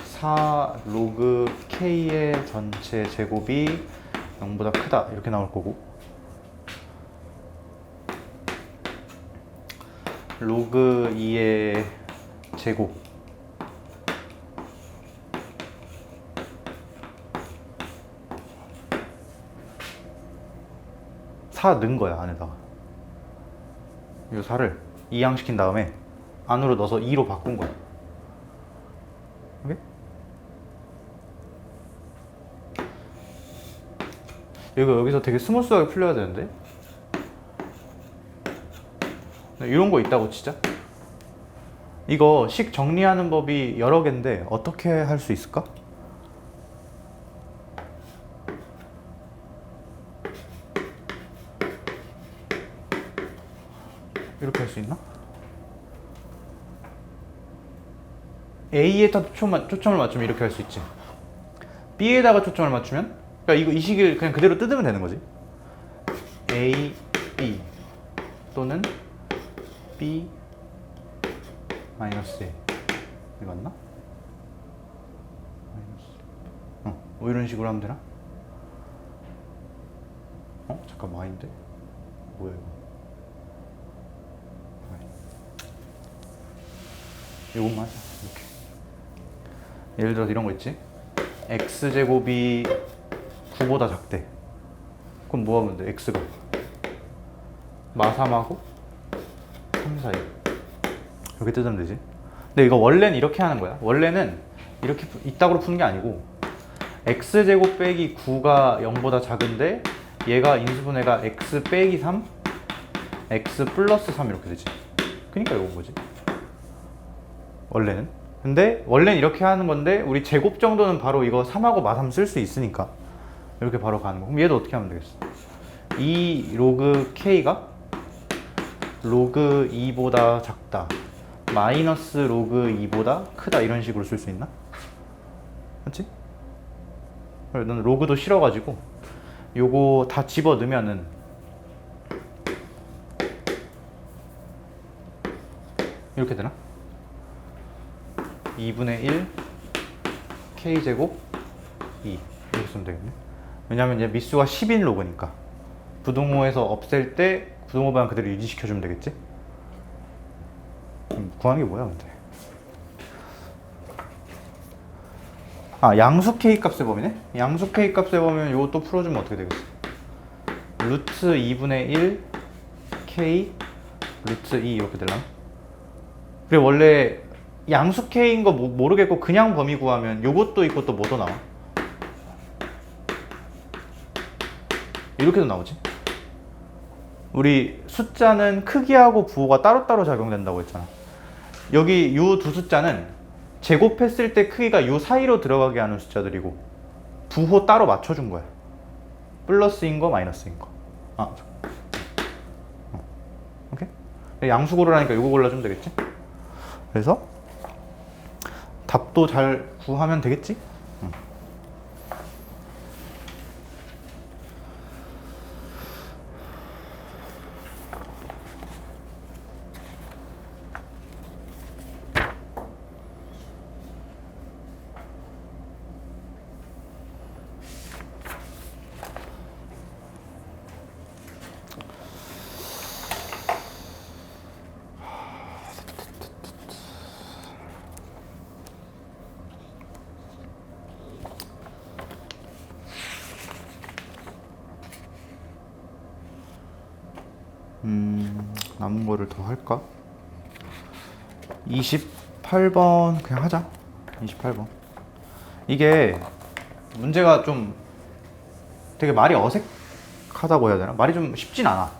4 로그 k의 전체 제곱이 0보다 크다 이렇게 나올 거고, 로그 2의 제곱 넣은 거야 안에다가. 이 4를 이항시킨 다음에 안으로 넣어서 2로 바꾼 거야. 오케이? 이거 여기서 되게 스무스하게 풀려야 되는데. 네, 이런 거 있다고 치자. 이거 식 정리하는 법이 여러 개인데 어떻게 할 수 있을까? 이렇게 할 수 있나? A에다 초점을 맞추면 이렇게 할 수 있지. B에다가 초점을 맞추면, 그러니까 이 식을 그냥 그대로 뜯으면 되는 거지. A, B 또는 B 마이너스 A. 이거 맞나? 마이너스. 뭐 이런 식으로 하면 되나? 잠깐만, 아닌데? 뭐야 이거? 이것만 하자. 이렇게. 예를 들어서 이런 거 있지? x제곱이 9보다 작대. 그럼 뭐 하면 돼? x가 마3하고 3 사이. 이렇게 뜯으면 되지. 근데 이거 원래는 이렇게 하는 거야. 원래는 이렇게 이따구로 푸는 게 아니고 x제곱 빼기 9가 0보다 작은데 얘가 인수분해가 x 빼기 3, x 플러스 3 이렇게 되지. 그러니까 이건 뭐지? 원래는. 근데 원래는 이렇게 하는 건데 우리 제곱 정도는 바로 이거 3하고 마3 쓸 수 있으니까 이렇게 바로 가는 거. 그럼 얘도 어떻게 하면 되겠어? 2 로그 k가 로그 2보다 작다, 마이너스 로그 2보다 크다, 이런 식으로 쓸 수 있나? 맞지? 난 로그도 싫어가지고 요거 다 집어 넣으면은 이렇게 되나? 2분의 1 k제곱 2 이렇게 쓰면 되겠네. 왜냐면 이제 미수가 10인 로그니까 부등호에서 없앨 때 부등호 방향 그대로 유지시켜주면 되겠지? 구하는 게 뭐야 근데? 양수 k 값의 범위네? 양수 k 값의 범위면 이거 또 풀어주면 어떻게 되겠어? 루트 2분의 1 k 루트 2 이렇게 되려나? 그리고 원래 양수 k인 거 모르겠고 그냥 범위 구하면 요것도 있고 또 뭐 더 나와? 이렇게도 나오지. 우리 숫자는 크기하고 부호가 따로따로 작용된다고 했잖아. 여기 요 두 숫자는 제곱했을 때 크기가 요 사이로 들어가게 하는 숫자들이고 부호 따로 맞춰준 거야. 플러스인 거 마이너스인 거. 오케이? 양수 고르라니까 요거 골라주면 되겠지? 그래서 답도 잘 구하면 되겠지? 남은 거를 더 할까? 28번 그냥 하자. 28번. 이게 문제가 좀 되게 말이 어색하다고 해야 되나? 말이 좀 쉽진 않아.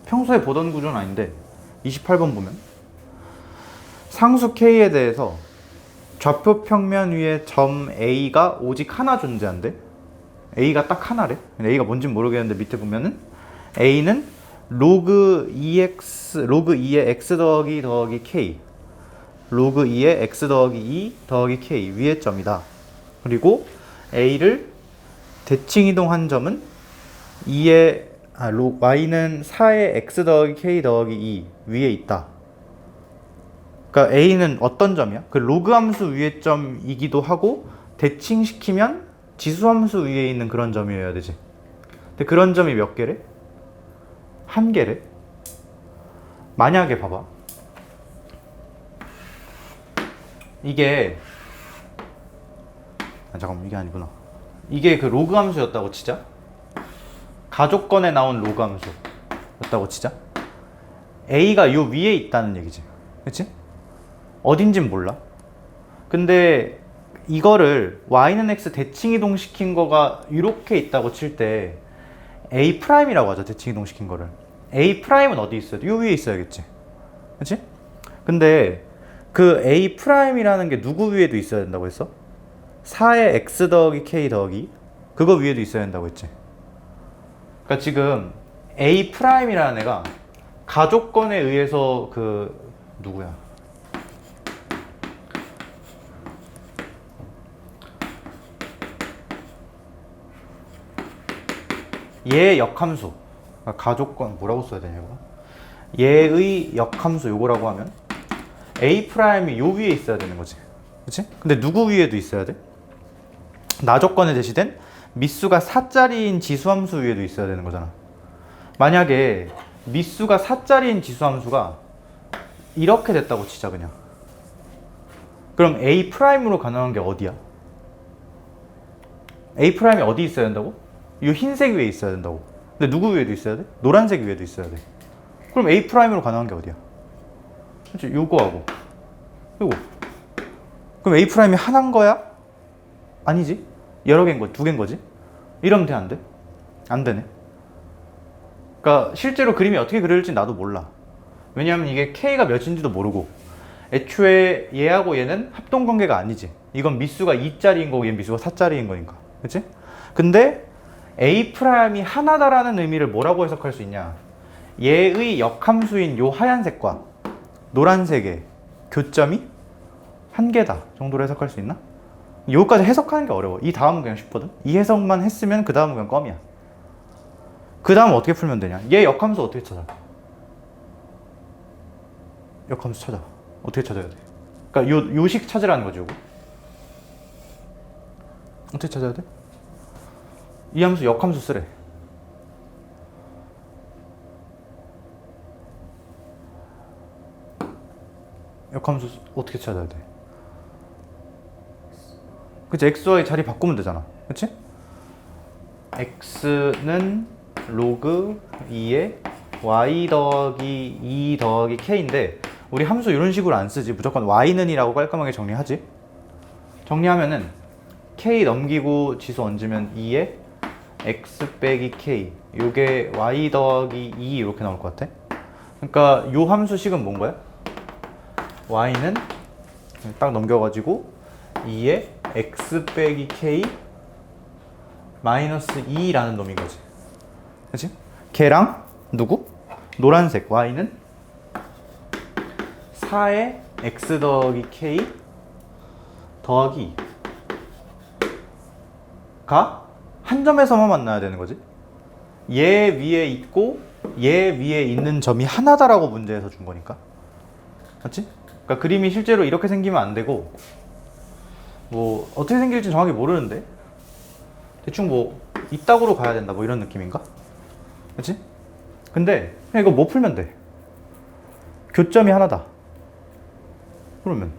평소에 보던 구조는 아닌데 28번 보면 상수 K에 대해서 좌표 평면 위에 점 A가 오직 하나 존재한대. A가 딱 하나래. A가 뭔진 모르겠는데 밑에 보면은 A는 로그 2의 x 더하기 k, 로그 2의 x 더하기 2 더하기 k 위의 점이다. 그리고 A를 대칭 이동한 점은 y는 4의 x 더하기 k 더하기 2 위에 있다. 그러니까 A는 어떤 점이야? 그 로그 함수 위의 점이기도 하고 대칭시키면 지수 함수 위에 있는 그런 점이어야 되지. 근데 그런 점이 몇 개래? 한 개래. 만약에 봐봐. 이게 잠깐만, 이게 아니구나. 이게 그 로그 함수였다고 치자. 가족권에 나온 로그 함수였다고 치자. A가 요 위에 있다는 얘기지. 그치? 어딘진 몰라. 근데 이거를 y는 x 대칭 이동시킨 거가 이렇게 있다고 칠 때 A 프라임이라고 하죠. 대칭 이동시킨 거를. A 프라임은 어디 있어야 돼? 요 위에 있어야겠지. 그렇지? 근데 그 A 프라임이라는 게 누구 위에도 있어야 된다고 했어? 4의 x 더하기 k 더하기 그거 위에도 있어야 된다고 했지. 그러니까 지금 A 프라임이라는 애가 가족권에 의해서 그 누구야? 얘의 역함수. 그러니까 가족권 뭐라고 써야 되냐 이거? 얘의 역함수 요거라고 하면 A 프라임이 요 위에 있어야 되는 거지. 그렇지? 근데 누구 위에도 있어야 돼? 나조건에 제시된 미수가 4짜리인 지수함수 위에도 있어야 되는 거잖아. 만약에 미수가 4짜리인 지수함수가 이렇게 됐다고 치자 그냥. 그럼 A 프라임으로 가능한 게 어디야? A 프라임이 어디 있어야 된다고? 이 흰색 위에 있어야 된다고. 근데 누구 위에도 있어야 돼? 노란색 위에도 있어야 돼. 그럼 A 프라임으로 가능한 게 어디야? 그렇지? 요거하고 요거. 그럼 A 프라임이 하나인 거야? 아니지? 여러 개인 거지? 두 개인 거지? 이러면 돼? 안 돼? 안 되네. 그러니까 실제로 그림이 어떻게 그릴지 나도 몰라. 왜냐하면 이게 K가 몇인지도 모르고 애초에 얘하고 얘는 합동관계가 아니지. 이건 미수가 2짜리인 거고 얘 미수가 4짜리인 거니까. 그치? 근데 A 프라임이 하나다라는 의미를 뭐라고 해석할 수 있냐? 얘의 역함수인 요 하얀색과 노란색의 교점이 한 개다 정도로 해석할 수 있나? 여기까지 해석하는 게 어려워. 이 다음은 그냥 쉽거든. 이 해석만 했으면 그 다음은 그냥 껌이야. 그 다음 어떻게 풀면 되냐? 얘 역함수 어떻게 찾아? 역함수 찾아. 어떻게 찾아야 돼? 그러니까 요식 찾으라는 거지 요거. 어떻게 찾아야 돼? 이 함수 역함수 쓰래. 역함수 어떻게 찾아야 돼? 그치? xy 자리 바꾸면 되잖아. 그치? x는 로그 2에 y 더하기 2 더하기 k인데 우리 함수 이런 식으로 안 쓰지. 무조건 y는 이라고 깔끔하게 정리하지. 정리하면은 k 넘기고 지수 얹으면 2에 x 빼기 k 요게 y 더하기 2 이렇게 나올 것 같아. 그러니까 요 함수식은 뭔 거야? y는 딱 넘겨가지고 2에 x 빼기 k 마이너스 2라는 놈인 거지. 그치? 걔랑 누구? 노란색 y는 4에 x 더하기 k 더하기 2가 한 점에서만 만나야 되는 거지. 얘 위에 있고 얘 위에 있는 점이 하나다라고 문제에서 준 거니까. 맞지? 그러니까 그림이 실제로 이렇게 생기면 안 되고 뭐 어떻게 생길지 정확히 모르는데 대충 뭐 이따구로 가야 된다 뭐 이런 느낌인가? 그치? 근데 그냥 이거 뭐 풀면 돼? 교점이 하나다. 그러면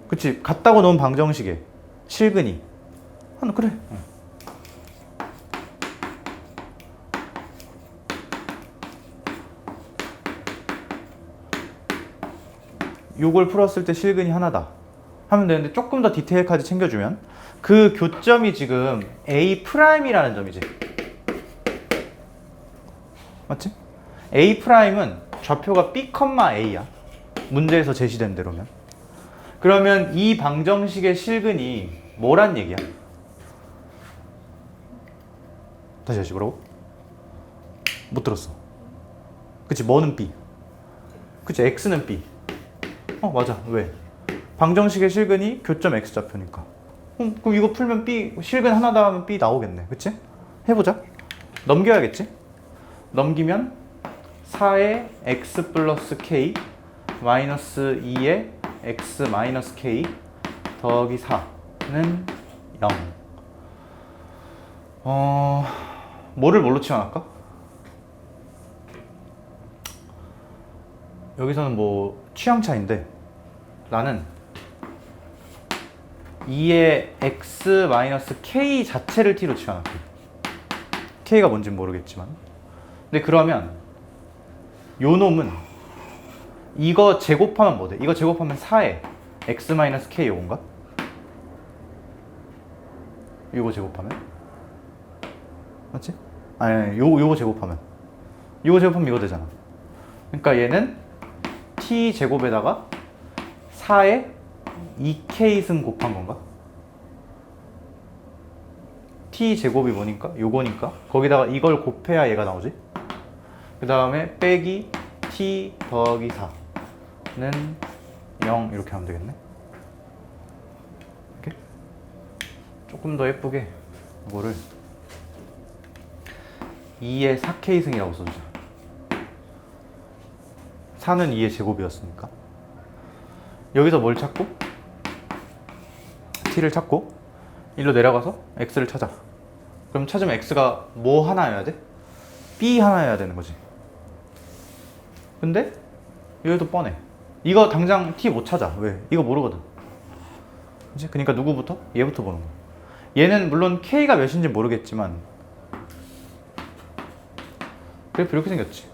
그치? 같다고 놓은 방정식에 실근이 하나 그래. 요걸 풀었을 때 실근이 하나다 하면 되는데 조금 더 디테일까지 챙겨주면 그 교점이 지금 A 프라임이라는 점이지. 맞지? A 프라임은 좌표가 B, A야. 문제에서 제시된 대로면. 그러면 이 방정식의 실근이 뭐란 얘기야? 다시 뭐라고? 못 들었어. 그치? 뭐는 B? 그치? X는 B. 맞아. 왜? 방정식의 실근이 교점 x 좌표니까. 그럼 이거 풀면 B 실근 하나다 하면 B 나오겠네. 그치? 해보자. 넘겨야겠지? 넘기면 4의 x 플러스 k 마이너스 2의 x 마이너스 k 더하기 4는 0. 뭐를 뭘로 치환할까? 여기서는 뭐 취향차인데 나는 2의 x 마이너스 k 자체를 t로 치환할게. k가 뭔진 모르겠지만. 근데 그러면 요 놈은 이거 제곱하면 뭐 돼? 이거 제곱하면 4의 x 마이너스 k 요건가? 요거 제곱하면 맞지? 아니 요거 제곱하면 이거 되잖아. 그러니까 얘는 t 제곱에다가 4에 2k승 곱한 건가? t 제곱이 뭐니까? 요거니까 거기다가 이걸 곱해야 얘가 나오지. 그 다음에 빼기 t 더하기 4는 0 이렇게 하면 되겠네. 이렇게 조금 더 예쁘게 이거를 2의 4k승이라고 써주자. 4는 2의 제곱이었으니까 여기서 뭘 찾고? t를 찾고 일로 내려가서 x를 찾아. 그럼 찾으면 x가 뭐 하나여야 돼? b 하나여야 되는 거지. 근데 여기도 뻔해. 이거 당장 t 못 찾아. 왜? 이거 모르거든. 그치? 그러니까 누구부터? 얘부터 보는 거야. 얘는 물론 k가 몇인지 모르겠지만 그래프 이렇게 생겼지.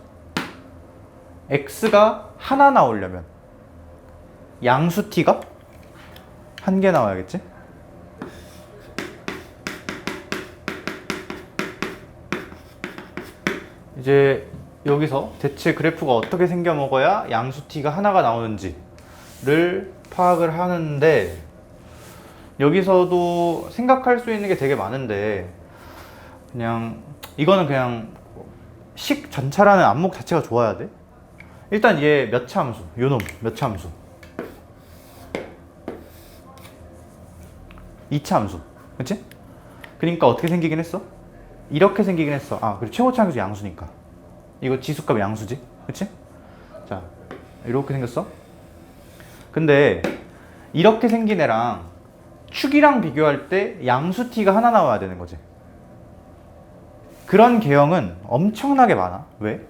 x가 하나 나오려면 양수 t가 한 개 나와야겠지? 이제 여기서 대체 그래프가 어떻게 생겨 먹어야 양수 t가 하나가 나오는지를 파악을 하는데 여기서도 생각할 수 있는 게 되게 많은데 그냥 이거는 그냥 식 전차라는 안목 자체가 좋아야 돼. 일단 얘 몇 차 함수, 요놈 몇 차 함수? 2차 함수, 그치? 그러니까 어떻게 생기긴 했어? 이렇게 생기긴 했어. 아, 그리고 최고차 함수 양수니까 이거 지수값 양수지, 그치? 자, 이렇게 생겼어. 근데 이렇게 생긴 애랑 축이랑 비교할 때 양수 t가 하나 나와야 되는 거지. 그런 개형은 엄청나게 많아. 왜?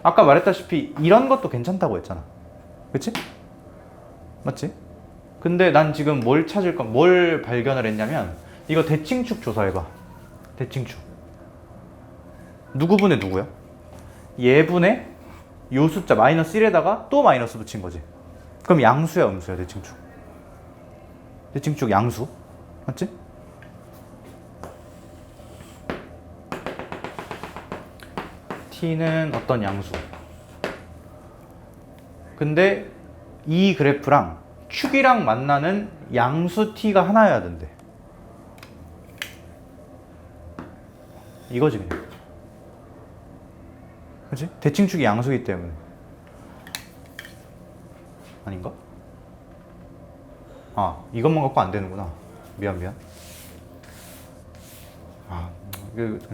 아까 말했다시피 이런 것도 괜찮다고 했잖아. 그치? 맞지? 근데 난 지금 뭘 발견을 했냐면 이거 대칭축 조사해봐. 대칭축. 누구분의 누구야? 얘분의 요 숫자 마이너스 1에다가 또 마이너스 붙인 거지. 그럼 양수야 음수야 대칭축? 대칭축 양수. 맞지? t는 어떤 양수. 근데 이 그래프랑 축이랑 만나는 양수 t가 하나여야 된대. 이거지 그냥. 그치? 대칭축이 양수이기 때문에. 아닌가? 아, 이것만 갖고 안 되는구나. 미안. 아,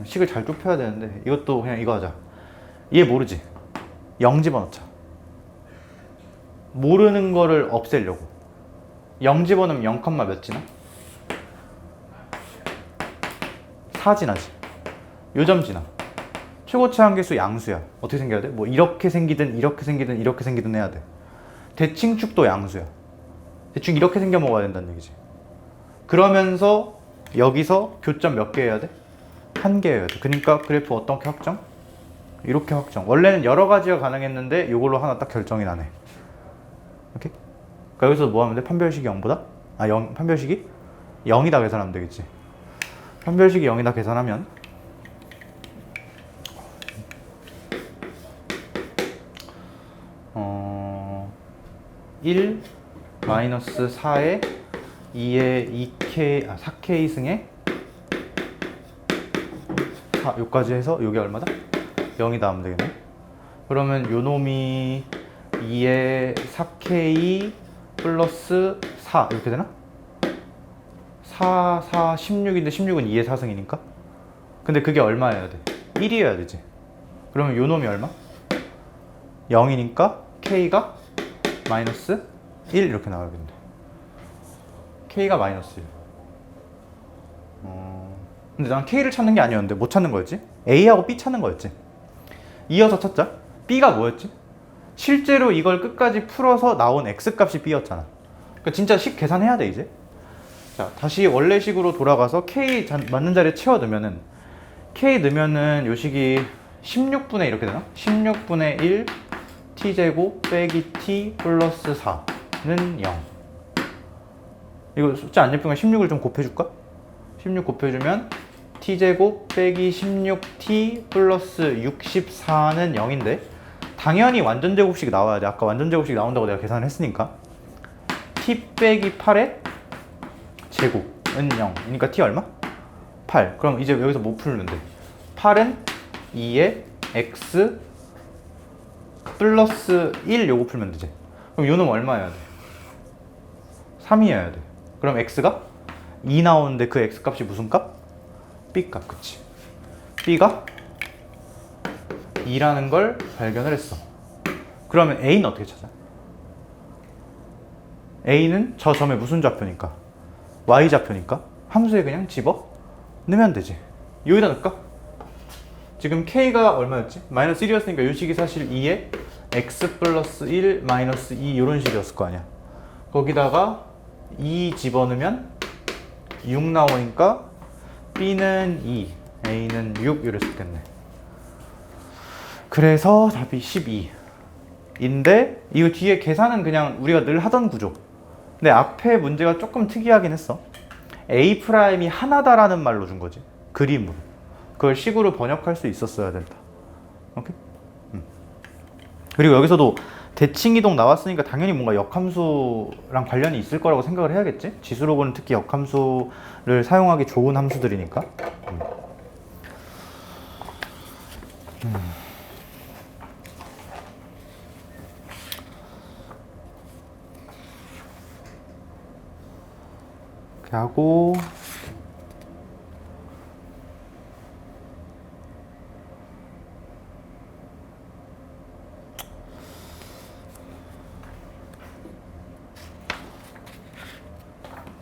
식을 잘 좁혀야 되는데 이것도 그냥 이거 하자. 얘 모르지? 0 집어넣자. 모르는 거를 없애려고. 0 집어넣으면 0, 몇 지나? 4 지나지. 요점 지나. 최고차 한계수 양수야. 어떻게 생겨야 돼? 뭐 이렇게 생기든 이렇게 생기든 이렇게 생기든 해야 돼. 대칭축도 양수야. 대충 이렇게 생겨 먹어야 된다는 얘기지. 그러면서 여기서 교점 몇 개 해야 돼? 1개 해야 돼. 그러니까 그래프 어떻게 확정? 이렇게 확정. 원래는 여러 가지가 가능했는데 이걸로 하나 딱 결정이 나네. 오케이? 그러니까 여기서 뭐 하면 돼? 판별식이 0보다? 판별식이 0이다 계산하면 되겠지. 판별식이 0이다 계산하면 1 마이너스 4에 2의 4k 승에 4 요까지 해서 요게 얼마다? 0이다 하면 되겠네. 그러면 요 놈이 2의 4k 플러스 4 이렇게 되나? 4, 16인데 16은 2의 4승이니까. 근데 그게 얼마여야 돼? 1이어야 되지. 그러면 요 놈이 얼마? 0이니까 k가 마이너스 1 이렇게 나와야겠네. k가 마이너스 1. 근데 난 k를 찾는 게 아니었는데 못 찾는 거였지? a하고 b 찾는 거였지. 이어서 찾자. b가 뭐였지? 실제로 이걸 끝까지 풀어서 나온 x값이 b였잖아. 그러니까 진짜 식 계산해야 돼 이제. 자, 다시 원래 식으로 돌아가서 k 맞는 자리에 채워 넣으면은 k 넣으면은 요 식이 16분의 이렇게 되나? 16분의 1 t제곱 빼기 t 플러스 4는 0. 이거 숫자 안 예쁘니까 16을 좀 곱해줄까? 16 곱해주면 t제곱 빼기 16t 플러스 64는 0인데 당연히 완전제곱식이 나와야 돼. 아까 완전제곱식이 나온다고 내가 계산을 했으니까 t 빼기 8의 제곱은 0. 그러니까 t 얼마? 8. 그럼 이제 여기서 뭐 풀면 돼? 8은 2의 x 플러스 1 요거 풀면 되지. 그럼 요놈 얼마여야 돼? 3이어야 돼. 그럼 x가 2 나오는데 그 x 값이 무슨 값? b 값. 그치? b가 2라는 걸 발견을 했어. 그러면 a는 어떻게 찾아? a는 저 점의 무슨 좌표니까? y 좌표니까 함수에 그냥 집어 넣으면 되지. 여기다 넣을까? 지금 k가 얼마였지? 마이너스 1이었으니까 이 식이 사실 2에 x 플러스 1 마이너스 2 이런 식이었을 거 아니야. 거기다가 2 집어넣으면 6 나오니까 b는 2, a는 6 이랬을 텐데. 그래서 답이 12인데 이거 뒤에 계산은 그냥 우리가 늘 하던 구조. 근데 앞에 문제가 조금 특이하긴 했어. A 프라임이 하나다라는 말로 준 거지. 그림으로. 그걸 식으로 번역할 수 있었어야 된다. 오케이? 그리고 여기서도 대칭이동 나왔으니까 당연히 뭔가 역함수랑 관련이 있을 거라고 생각을 해야겠지? 지수로고는 특히 역함수를 사용하기 좋은 함수들이니까. 이렇게 하고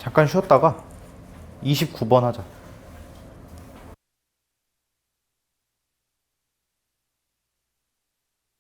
잠깐 쉬었다가 29번 하자.